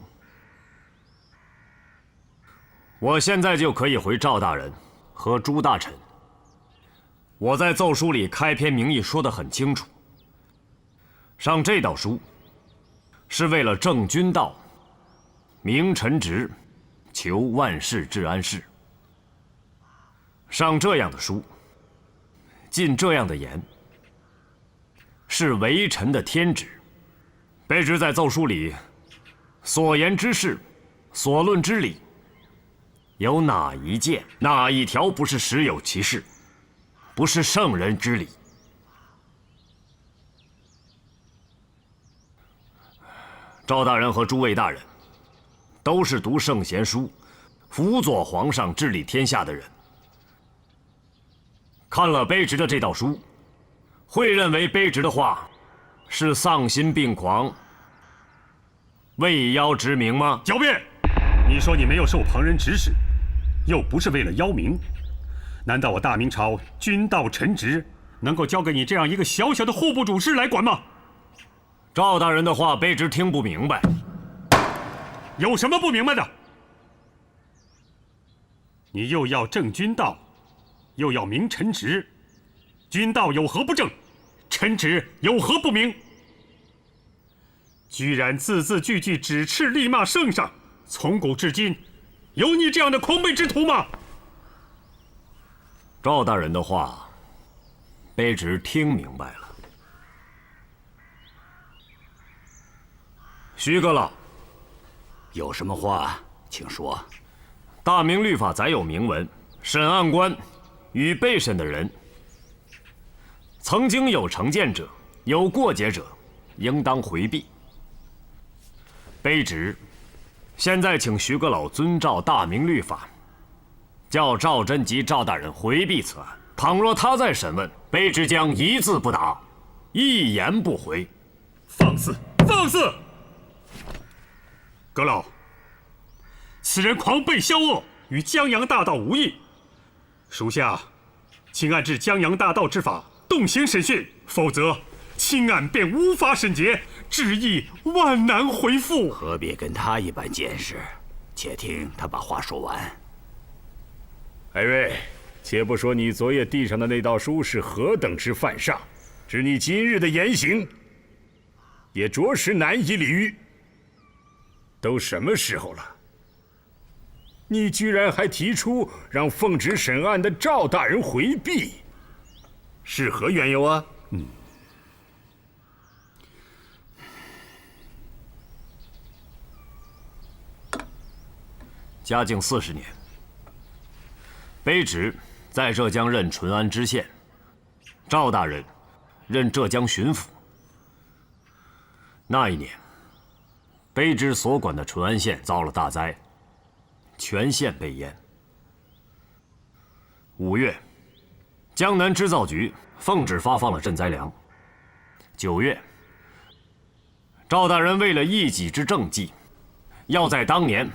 S1: 我现在就可以回赵大人和诸大臣。我在奏书里开篇明义说得很清楚，上这道书是为了正君道、明臣直、求万世治安事。上这样的书，进这样的言，是为臣的天职。卑职在奏书里所言之事、所论之理，有哪一件、哪一条不是实有其事，不是圣人之理？赵大人和诸位大人都是读圣贤书、辅佐皇上治理天下的人，看了卑职的这道书，会认为卑职的话是丧心病狂、为妖执名吗？
S6: 狡辩！你说你没有受旁人指使，又不是为了妖名，难道我大明朝君道臣直能够交给你这样一个小小的户部主事来管吗？
S1: 赵大人的话，卑职听不明白。
S6: 有什么不明白的？你又要正君道，又要明臣直，君道有何不正？臣直有何不明？居然字字句句指斥力骂圣上，从古至今，有你这样的狂悖之徒吗？
S1: 赵大人的话，卑职听明白了。徐阁老，
S4: 有什么话请说。
S1: 大明律法载有明文，审案官与被审的人，曾经有成见者、有过节者，应当回避。卑职现在请徐阁老遵照大明律法，叫赵真及赵大人回避此案。倘若他再审问，卑职将一字不答，一言不回。
S6: 放肆！放肆！阁老，此人狂悖嚣恶，与江洋大盗无异。属下请按治江洋大盗之法动刑审讯，否则轻案便无法审结，旨意万难回复。
S4: 何必跟他一般见识？且听他把话说完。
S5: 海瑞，且不说你昨夜递上的那道书是何等之犯上，指你今日的言行，也着实难以理喻。都什么时候了，你居然还提出让奉旨审案的赵大人回避，是何缘由啊？
S1: 嘉靖40年，卑职在浙江任淳安知县，赵大人任浙江巡抚。
S17: 那一年，卑职所管的淳安县遭了大灾，全县被淹。5月，江南织造局奉旨发放了赈灾粮。9月，赵大人为了一己之政绩，要在当年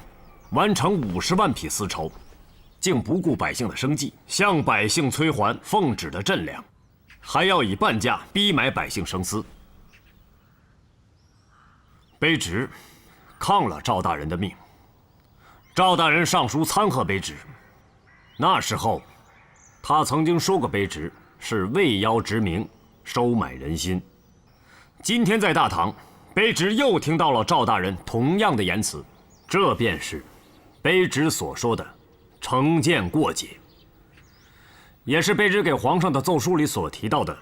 S17: 完成50万匹丝绸，竟不顾百姓的生计，向百姓催还奉旨的赈粮，还要以半价逼买百姓生丝。卑职抗了赵大人的命，赵大人上书参贺卑职。那时候，他曾经说过卑职是为邀直名，收买人心。今天在大堂，卑职又听到了赵大人同样的言辞，这便是卑职所说的成见过节，也是卑职给皇上的奏书里所提到的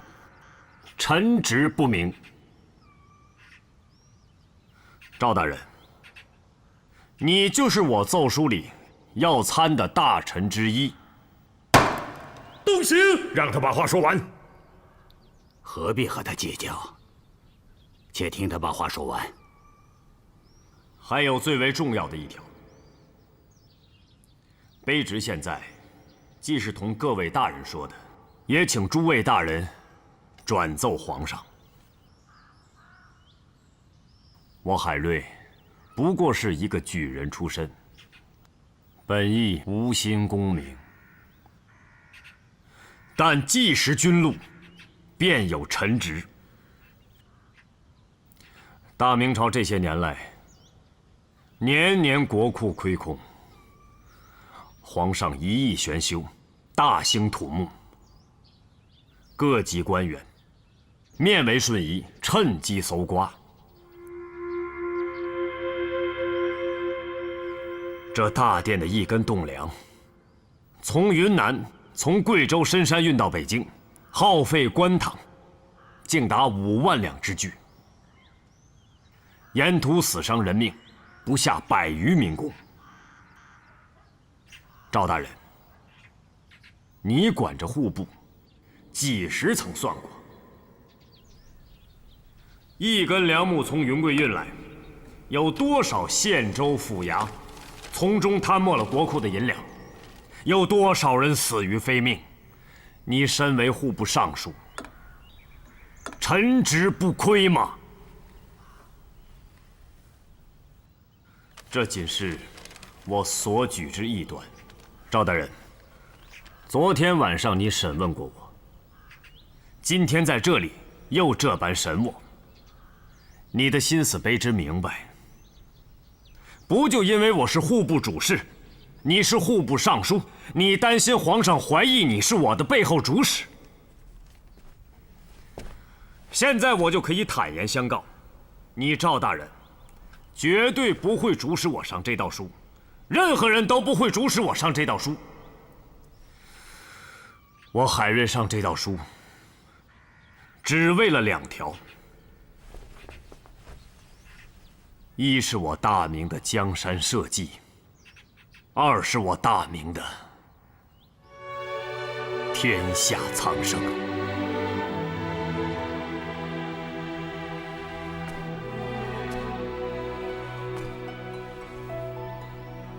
S17: 臣职不明。赵大人，你就是我奏书里要参的大臣之一。
S5: 动刑！让他把话说完。
S4: 何必和他计较？且听他把话说完。
S17: 还有最为重要的一条，卑职现在既是同各位大人说的，也请诸位大人转奏皇上。我海瑞不过是一个举人出身，本意无心功名，但既识君禄，便有臣职。大明朝这些年来，年年国库亏空，皇上一意悬修，大兴土木，各级官员面为瞬移，趁机搜刮。这大殿的一根栋梁，从云南、从贵州深山运到北京，耗费官帑竟达5万两之巨，沿途死伤人命不下100余民工。赵大人，你管着户部，几时曾算过？一根梁木从云贵运来，有多少县州府衙从中贪没了国库的银两？有多少人死于非命？你身为户部尚书，臣职不亏吗？这仅是我所举之一端。赵大人，昨天晚上你审问过我，今天在这里又这般审我，你的心思卑职明白。不就因为我是户部主事，你是户部尚书，你担心皇上怀疑你是我的背后主使？现在我就可以坦言相告，你赵大人绝对不会主使我上这道书，任何人都不会主使我上这道书。我海瑞上这道书，只为了2条：一是我大明的江山社稷，2是我大明的天下苍生。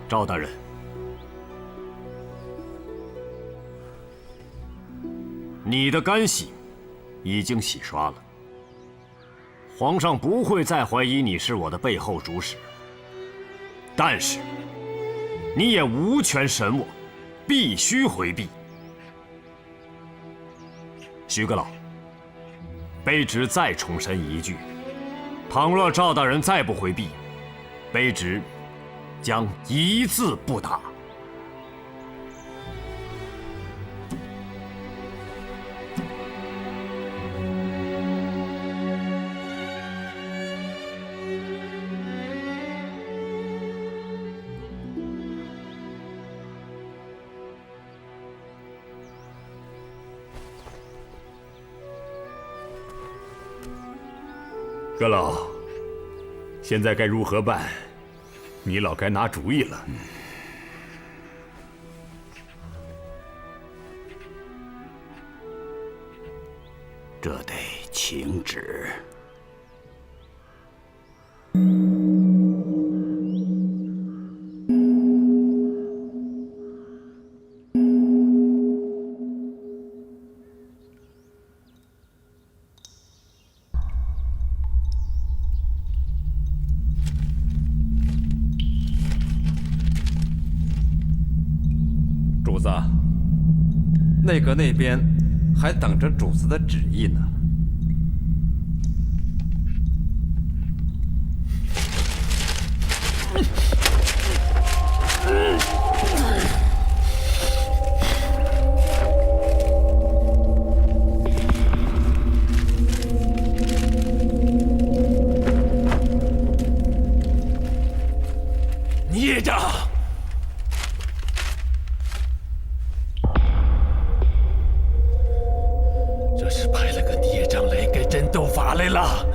S17: 赵大人，你的干洗已经洗刷了，皇上不会再怀疑你是我的背后主使。但是，你也无权审我，必须回避。徐阁老，卑职再重申一句：倘若赵大人再不回避，卑职将一字不答。
S5: 阁老，现在该如何办？你老该拿主意了。
S4: 这得请旨。
S8: 子，内阁那边还等着主子的旨意呢。
S3: 孽障！这是派了个孽障来给朕斗法来了。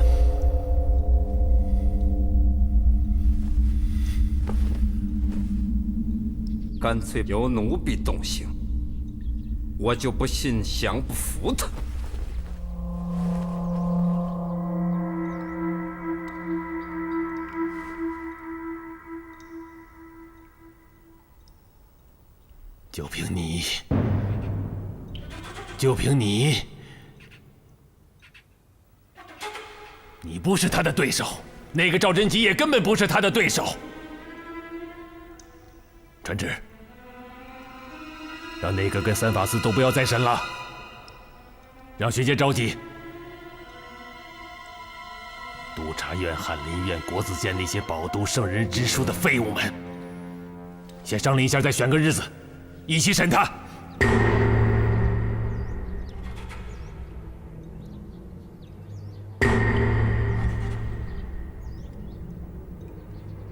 S8: 干脆由奴婢动刑，我就不信降不服他。
S3: 就凭你，你不是他的对手，那个赵贞吉也根本不是他的对手。传旨，让那个跟三法司都不要再审了，让学界召集督察院、翰林院、国子监那些饱读圣人之书的废物们，先商量一下，再选个日子，一起审他。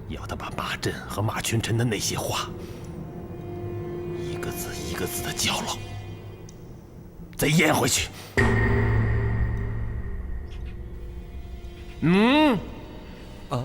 S3: 要他把马震和马群臣的那些话，一个字一个字的嚼了，再咽回去。
S8: 啊。